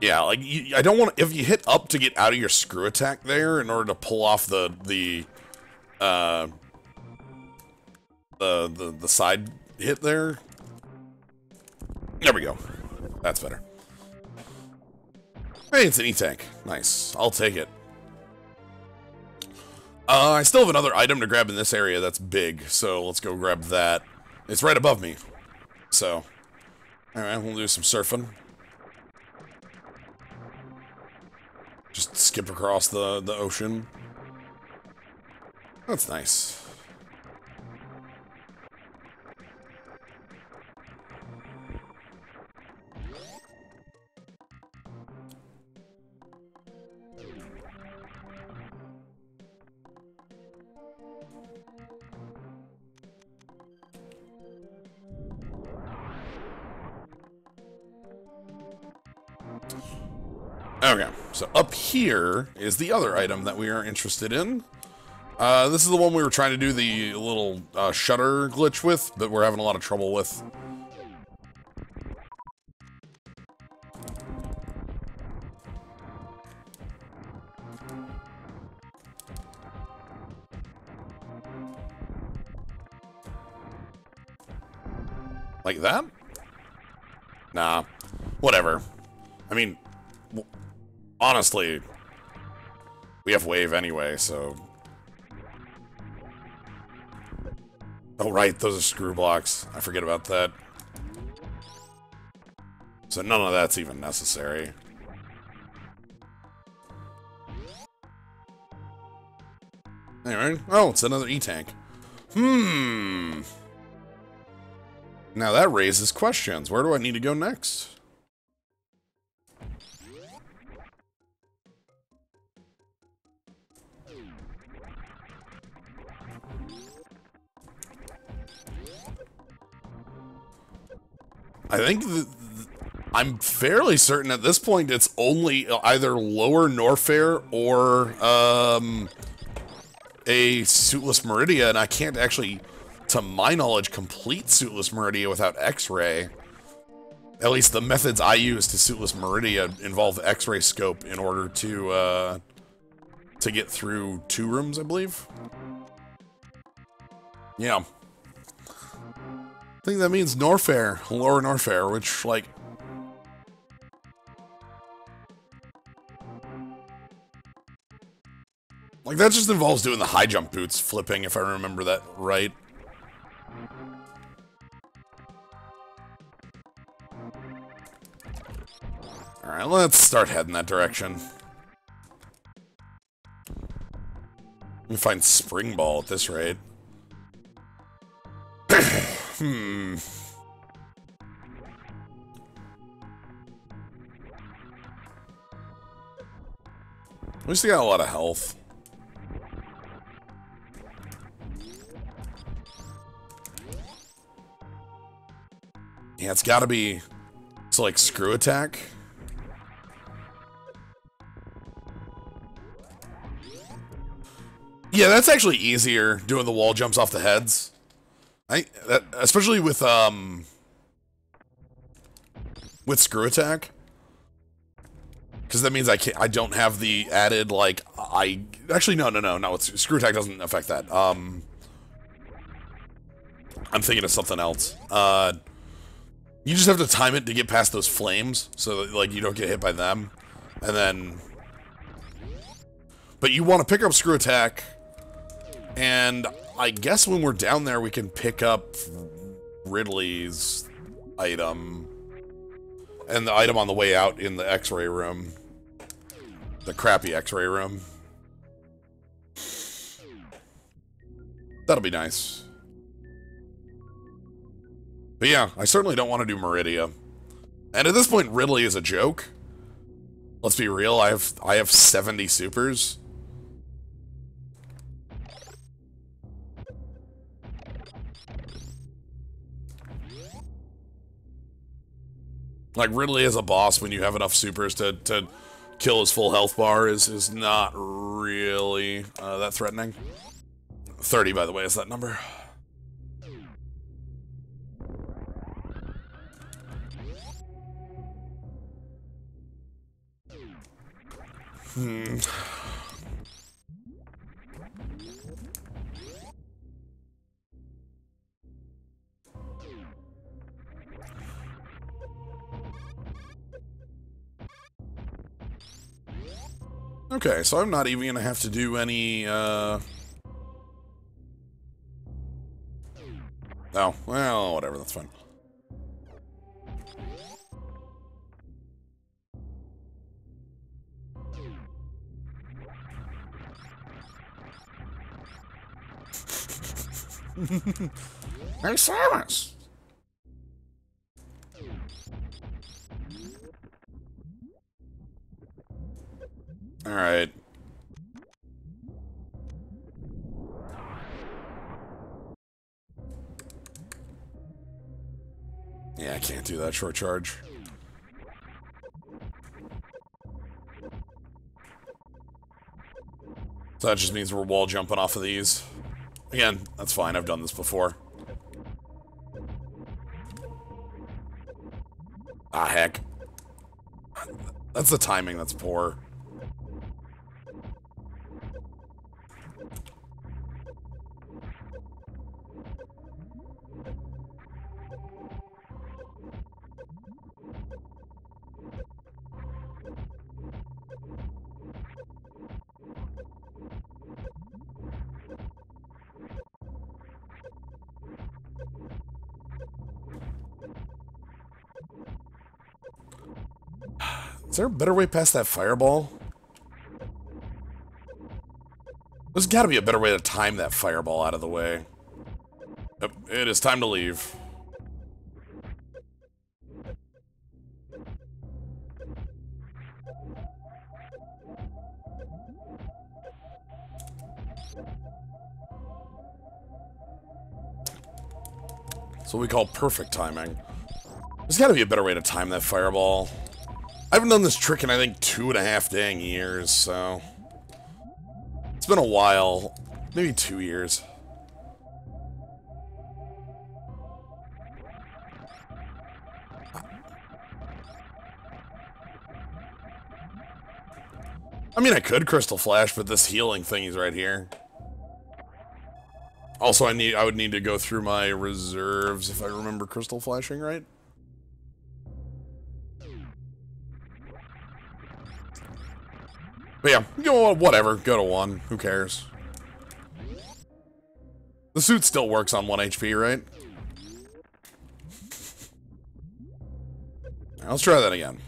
Yeah, like, I don't want... If you hit up to get out of your screw attack there in order to pull off the side hit there. There we go. That's better. Hey, it's an E-tank. Nice. I'll take it. I still have another item to grab in this area that's big, so let's go grab that. It's right above me. So, alright, we'll do some surfing. Just skip across the ocean. That's nice. Okay, so up here is the other item that we are interested in. This is the one we were trying to do the little shutter glitch with, but we're having a lot of trouble with. Like that? Nah, whatever. I mean... Honestly, we have wave anyway, so... Oh, right, those are screw blocks. I forget about that. So none of that's even necessary. Anyway, oh, it's another E-tank. Now that raises questions. Where do I need to go next? I think I'm fairly certain at this point it's only either Lower Norfair or a Suitless Meridia, and I can't actually, to my knowledge, complete Suitless Meridia without X-Ray. At least the methods I use to Suitless Meridia involve X-Ray scope in order to get through 2 rooms, I believe. Yeah. I think that means Norfair, Lower Norfair, which, like... Like, that just involves doing the high jump boots flipping, if I remember that right. Alright, let's start heading that direction. We find Spring Ball at this rate. Hmm. At least he got a lot of health. Yeah, it's gotta be... It's like Screw Attack. Yeah, that's actually easier, doing the wall jumps off the heads. Especially with Screw Attack. Because that means I don't have the added, like, actually, no, Screw Attack doesn't affect that. I'm thinking of something else. You just have to time it to get past those flames, so that, like, you don't get hit by them. And then... But you want to pick up Screw Attack, and I guess when we're down there, we can pick up Ridley's item. And the item on the way out in the X-ray room. The crappy X-ray room. That'll be nice. But yeah, I certainly don't want to do Meridia. And at this point, Ridley is a joke. Let's be real, I have 70 supers. Like, Ridley as a boss, when you have enough supers to kill his full health bar is not really that threatening. 30, by the way, is that number. Okay, so I'm not even gonna have to do any, Oh, well, whatever, that's fine. Hey, Samus! Alright. Yeah, I can't do that short charge. So that just means we're wall jumping off of these. Again, that's fine, I've done this before. Ah, heck. That's the timing that's poor. Is there a better way past that fireball? There's gotta be a better way to time that fireball out of the way. Yep, it is time to leave. That's what we call perfect timing. There's gotta be a better way to time that fireball. I haven't done this trick in, I think, 2.5 dang years, so... It's been a while. Maybe 2 years. I mean, I could Crystal Flash, but this healing thing is right here. Also, I would need to go through my reserves if I remember Crystal Flashing right. But yeah, go, whatever, go to 1, who cares? The suit still works on 1 HP, right? Let's try that again.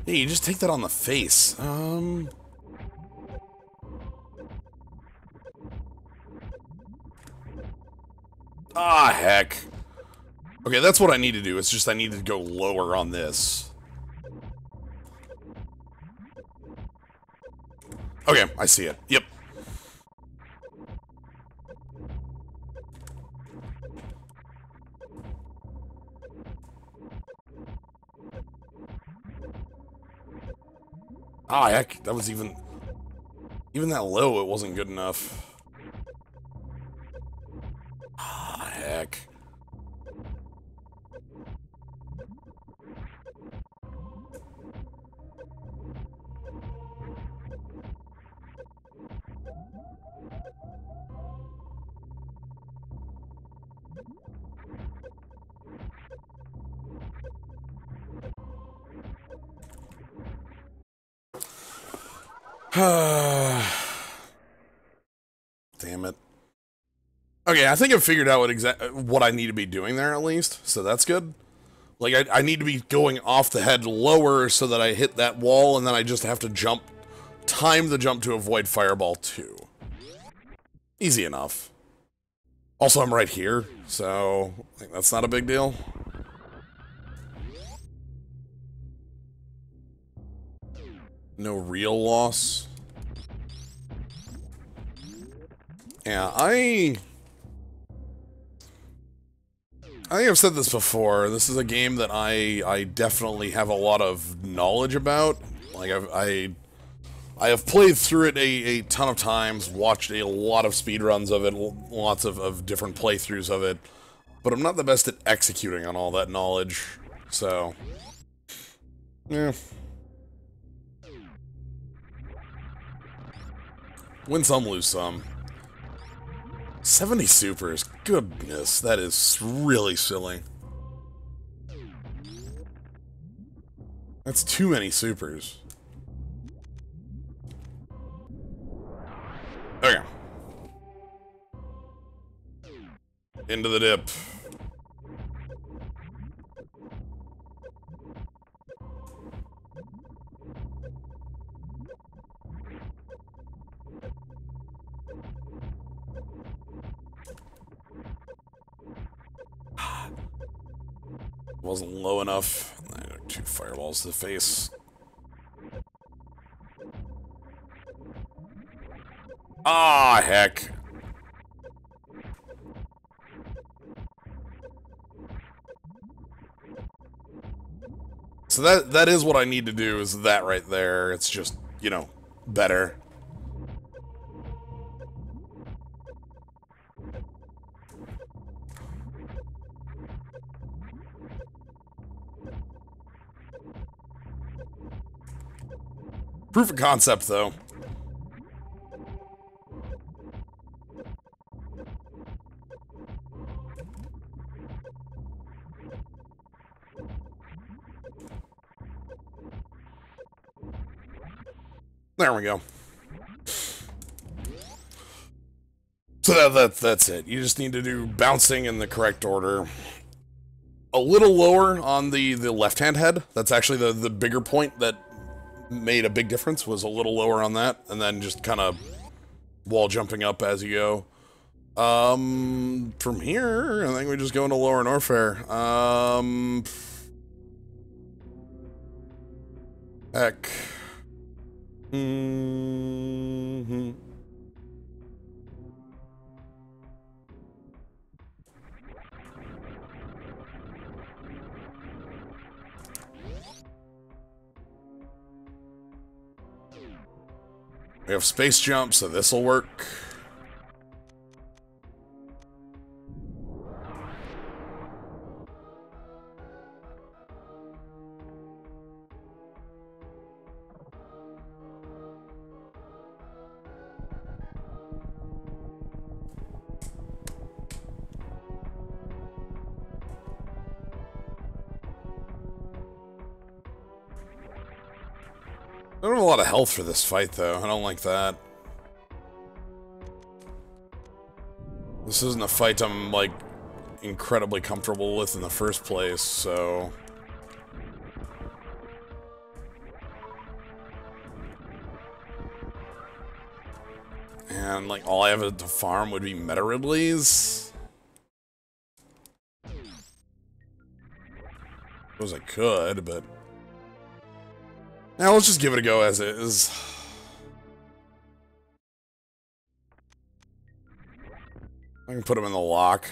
Hey, you just take that on the face. Ah, heck. Okay, that's what I need to do. It's just I need to go lower on this. Okay, I see it. Yep. Ah, heck, that was even that low, it wasn't good enough. Ah, heck. Damn it. Okay, I think I've figured out what I need to be doing there at least, so that's good. Like, I need to be going off the head lower so that I hit that wall, and then I just have to time the jump to avoid Fireball 2. Easy enough. Also, I'm right here, so I think that's not a big deal. No real loss. Yeah, I think I've said this before. This is a game that I definitely have a lot of knowledge about. Like, I have played through it a ton of times, watched a lot of speedruns of it, lots of different playthroughs of it, but I'm not the best at executing on all that knowledge, so... yeah. Win some, lose some. 70 supers. Goodness, that is really silly. That's too many supers. Okay. Into the dip. Wasn't low enough. 2 fireballs to the face. Ah, heck. So that is what I need to do, is that right there. It's just, you know, better. Proof of concept, though. There we go. So that's it. You just need to do bouncing in the correct order. A little lower on the left-hand head. That's actually the bigger point that made a big difference, was a little lower on that, and then just kind of wall jumping up as you go. From here, I think we just go into lower Norfair. Heck. Mm-hmm. We have space jump, so this'll work. I don't have a lot of health for this fight, though. I don't like that. This isn't a fight I'm, like, incredibly comfortable with in the first place, so... And, like, all I have to farm would be Meta Ridleys. Suppose I could, but... Now let's just give it a go as is. I can put them in the lock.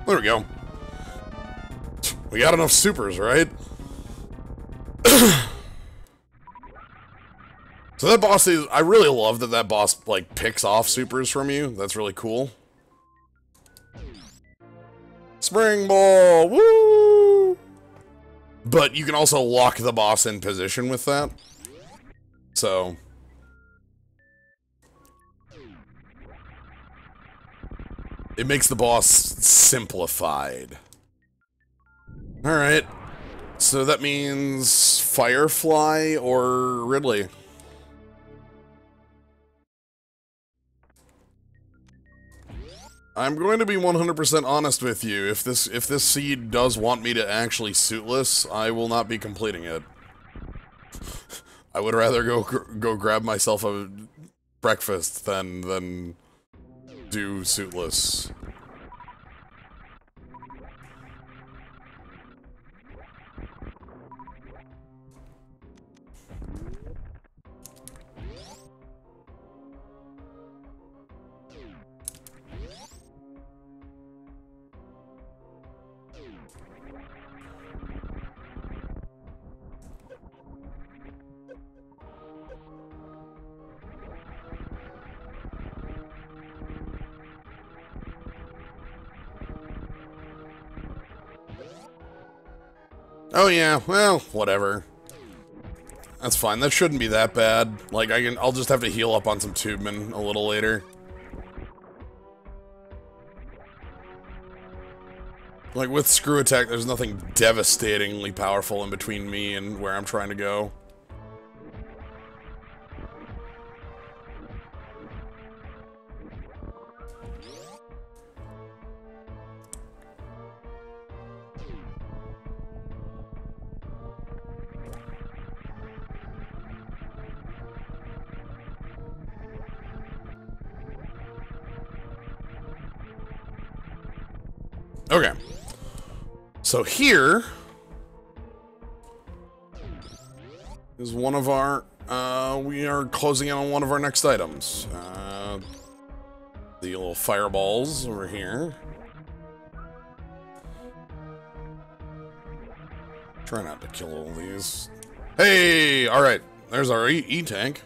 There we go. We got enough supers, right? So that boss is... I really love that that boss, like, picks off supers from you. That's really cool. Spring Ball! Woo! But you can also lock the boss in position with that. So... it makes the boss simplified. Alright. So that means Firefly or Ridley. I'm going to be 100% honest with you. If this seed does want me to actually suitless, I will not be completing it. I would rather go grab myself a breakfast than do suitless. Oh yeah, well, whatever. That's fine. That shouldn't be that bad. Like, I'll just have to heal up on some tubemen a little later. Like, with Screw Attack, there's nothing devastatingly powerful in between me and where I'm trying to go. Okay. So here is one of our, we are closing in on one of our next items. The little fireballs over here. Try not to kill all these. Hey! Alright, there's our E-tank.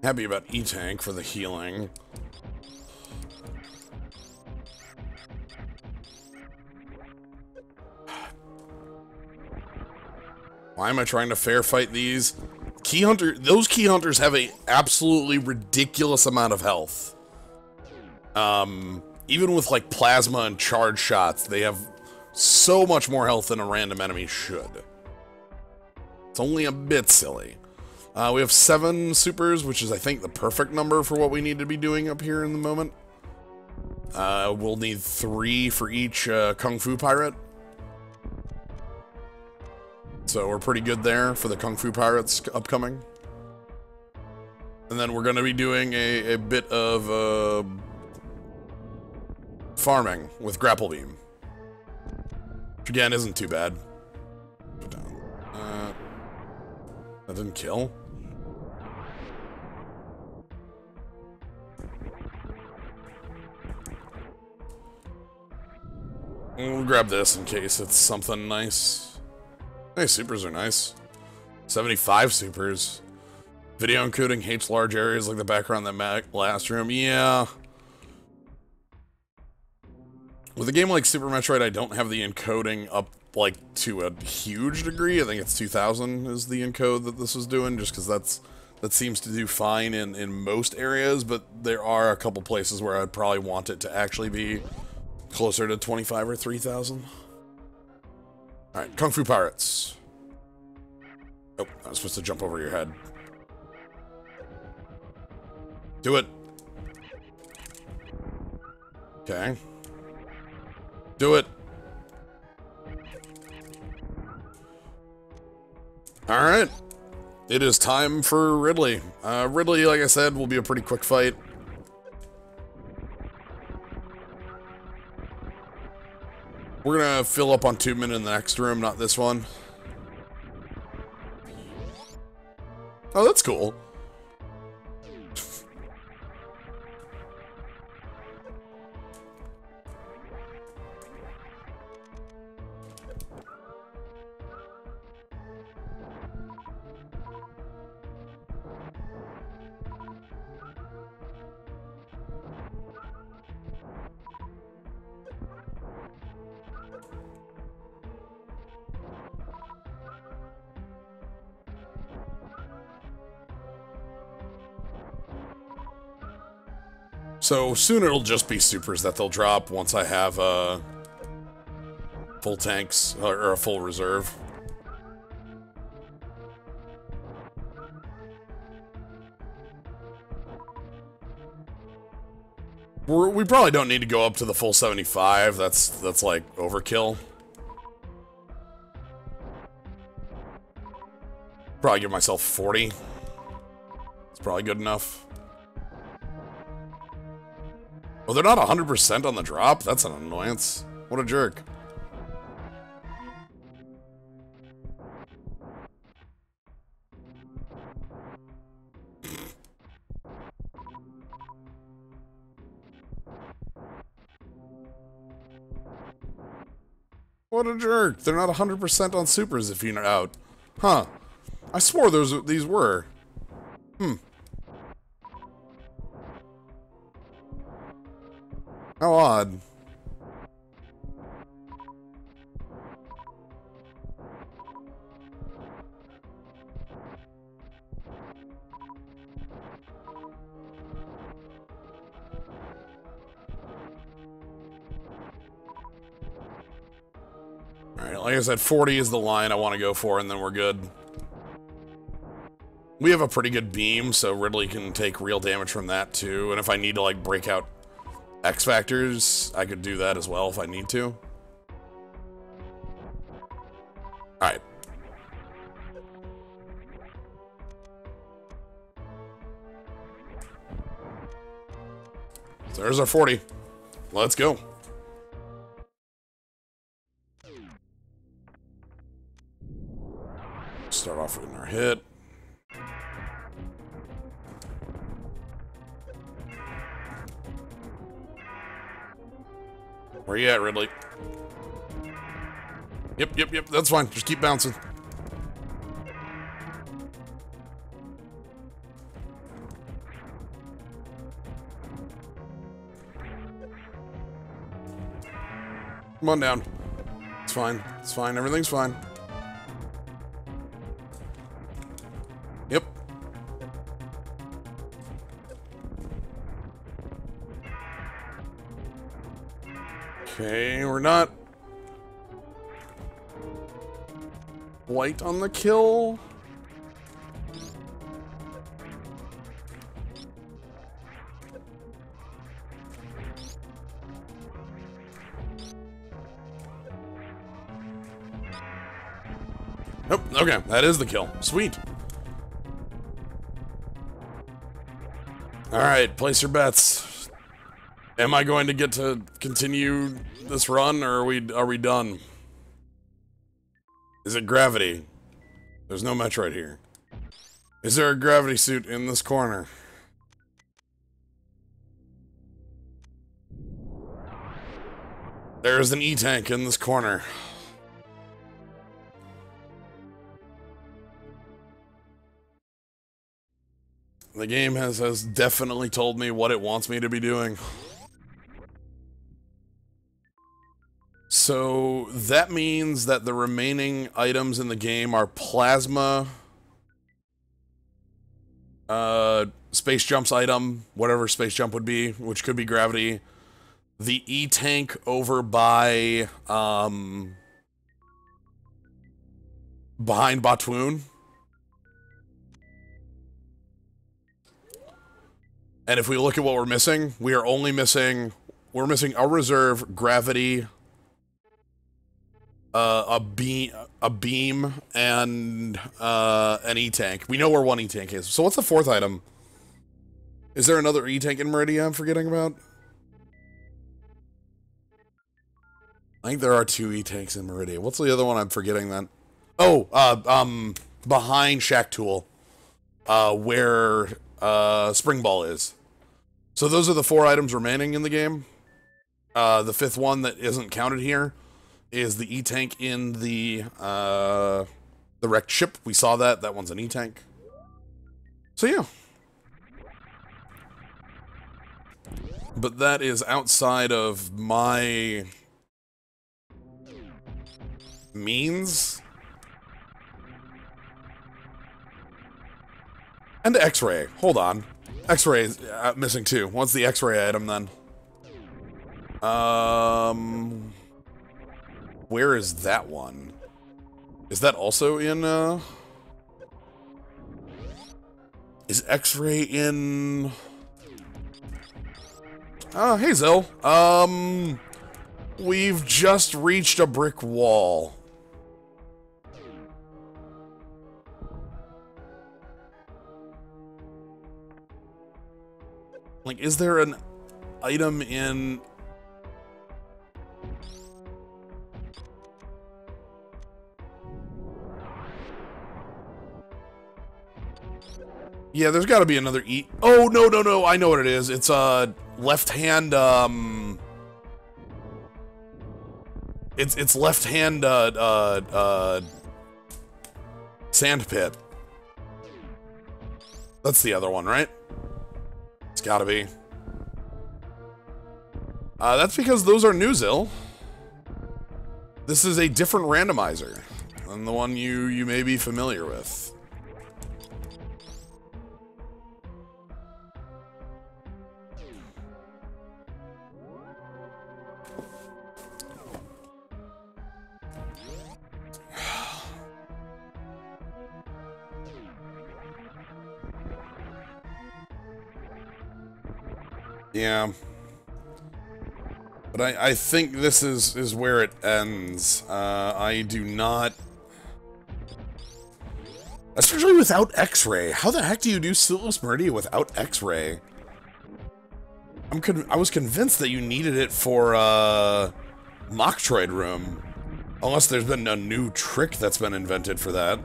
Happy about E-tank for the healing. Why am I trying to fair fight these? Key Hunter, those Key Hunters have a absolutely ridiculous amount of health. Even with like plasma and charge shots, they have so much more health than a random enemy should. It's only a bit silly. We have 7 supers, which is, I think, the perfect number for what we need to be doing up here in the moment. We'll need 3 for each Kung Fu Pirate. So we're pretty good there for the Kung Fu Pirates upcoming. And then we're going to be doing a bit of farming with Grapple Beam. Which, again, isn't too bad. Put down. That didn't kill. We'll grab this in case it's something nice. Hey, supers are nice. 75 supers. Video encoding hates large areas like the background in that last room. Yeah. With a game like Super Metroid, I don't have the encoding up, like, to a huge degree. I think it's 2000 is the encode that this is doing, just because that seems to do fine in most areas, but there are a couple places where I'd probably want it to actually be closer to 25 or 3000. Alright, Kung Fu Pirates. Oh, I was supposed to jump over your head. Do it. Okay. Do it. Alright. It is time for Ridley. Ridley, like I said, will be a pretty quick fight. We're gonna fill up on 2 minutes in the next room, not this one. Oh, that's cool. So soon it'll just be supers that they'll drop once I have full tanks or a full reserve. We probably don't need to go up to the full 75. That's like overkill. Probably give myself 40. It's probably good enough. Oh, they're not 100% on the drop? That's an annoyance. What a jerk. What a jerk. They're not 100% on supers if you're out. Huh. I swore these were. How odd. Alright, like I said, 40 is the line I want to go for, and then we're good. We have a pretty good beam, so Ridley can take real damage from that, too. And if I need to, like, break out X Factors, I could do that as well if I need to. Alright. So there's our 40. Let's go. Start off with our hit. Where you at, Ridley? Yep, that's fine. Just keep bouncing. Come on down. It's fine. It's fine. Everything's fine. Yep. Okay, we're not white on the kill. Oh, okay, that is the kill. Sweet. Alright, place your bets. Am I going to get to continue this run, or are we done? Is it gravity? There's no Metroid here. Is there a gravity suit in this corner? There is an E-tank in this corner. The game has definitely told me what it wants me to be doing. So that means that the remaining items in the game are plasma, space jumps item, whatever space jump would be, which could be gravity, the E-tank over by, behind Batwoon. And if we look at what we're missing, we are only missing, we're missing a reserve, gravity, a beam, and an E-tank. We know where one E-tank is. So what's the fourth item? Is there another E-tank in Meridia I'm forgetting about? I think there are 2 E-tanks in Meridia. What's the other one I'm forgetting then? Oh, behind Shack Tool, where Spring Ball is. So those are the 4 items remaining in the game. The 5th one that isn't counted here is the E-tank in the wrecked ship. We saw that. That one's an E-tank. So yeah. But that is outside of my means. And X-ray. Hold on. X-ray is missing 2. What's the X-ray item then? Where is that one? Is that also in, is X-ray in... Hey, Zill. We've just reached a brick wall. Like, is there an item in... Yeah, there's gotta be another E... Oh, no, no, no, I know what it is. It's, left-hand, It's left-hand, sand pit. That's the other one, right? It's gotta be. That's because those are new, Zill. This is a different randomizer than the one you may be familiar with. Yeah. But I think this is where it ends. I do not... Especially without X-ray. How the heck do you do Silus Meridia without X-ray? I was convinced that you needed it for, Metroid Room. Unless there's been a new trick that's been invented for that.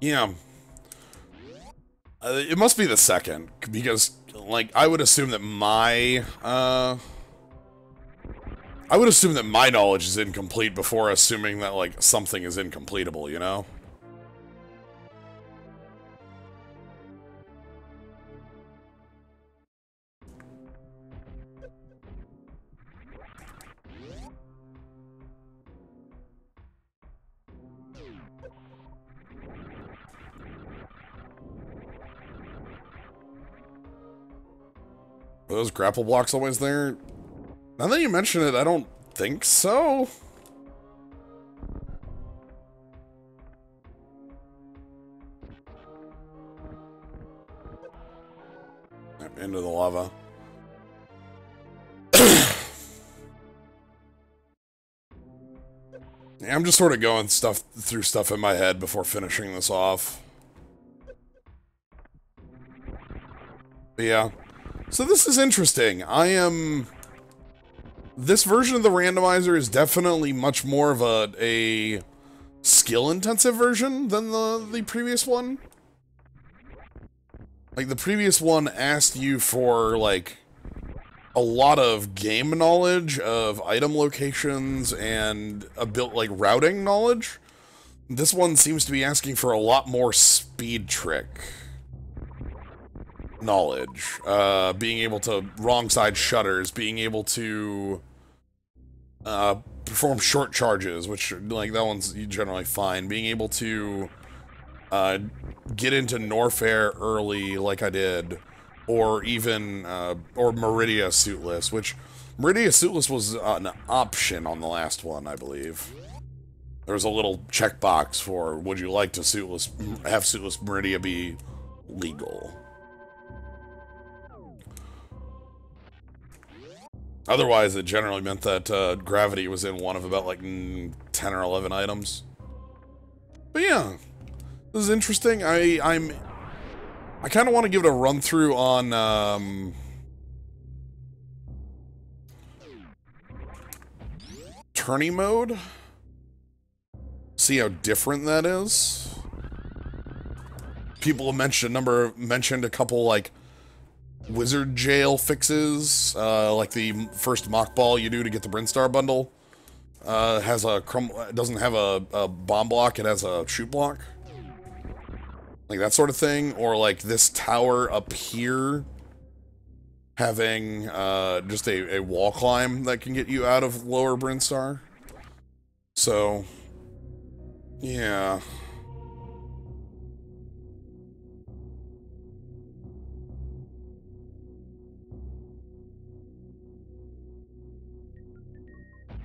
Yeah. It must be the second, because, like, I would assume that my knowledge is incomplete before assuming that, like, something is incompletable, you know? Are those grapple blocks always there? Now that you mention it, I don't think so. Into the lava. Yeah, I'm just sort of going through stuff in my head before finishing this off. But yeah. So this is interesting. This version of the randomizer is definitely much more of a skill-intensive version than the previous one. Like, the previous one asked you for, like, a lot of game knowledge of item locations and like routing knowledge. This one seems to be asking for a lot more speed trick knowledge. Being able to wrong side shutters, being able to perform short charges, which, like, that one's generally fine. Being able to get into Norfair early, like I did. Or even, or Meridia Suitless, which Meridia Suitless was an option on the last one, I believe. There was a little checkbox for, would you like to have Suitless Meridia be legal? Otherwise, it generally meant that Gravity was in one of about, like, 10 or 11 items. But yeah, this is interesting. I kind of want to give it a run-through on, tourney mode. See how different that is. People have mentioned a couple, like, wizard jail fixes, like the first mock ball you do to get the Brinstar bundle. Doesn't have a bomb block, it has a shoot block. Like that sort of thing, or like this tower up here having just a wall climb that can get you out of lower Brinstar. So, yeah.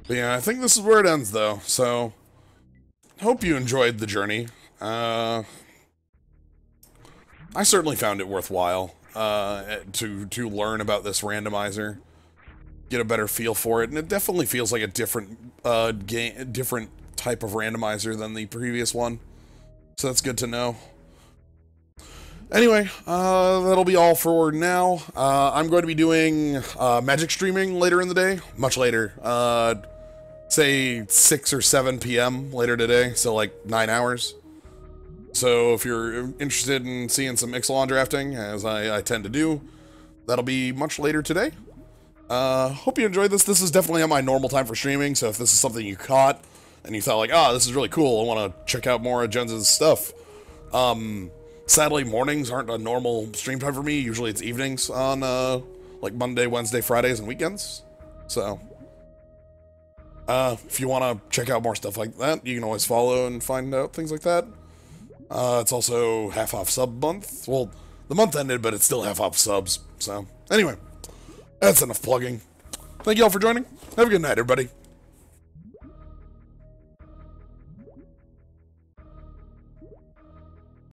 But yeah, I think this is where it ends though, so hope you enjoyed the journey. I certainly found it worthwhile to learn about this randomizer, get a better feel for it, and it definitely feels like a different different type of randomizer than the previous one. So that's good to know. Anyway, that'll be all for now. I'm going to be doing Magic streaming later in the day, much later. Say 6 or 7 p.m. later today, so like 9 hours. So if you're interested in seeing some Ixalan drafting, as I tend to do, that'll be much later today. Hope you enjoyed this. This is definitely on my normal time for streaming, so if this is something you caught, and you thought like, this is really cool, I want to check out more of Jens' stuff. Sadly, mornings aren't a normal stream time for me. Usually it's evenings on, like Monday, Wednesday, Fridays, and weekends. So, if you want to check out more stuff like that, you can always follow and find out things like that. It's also half-off sub month. Well, the month ended, but it's still half-off subs. So, anyway, that's enough plugging. Thank you all for joining. Have a good night, everybody.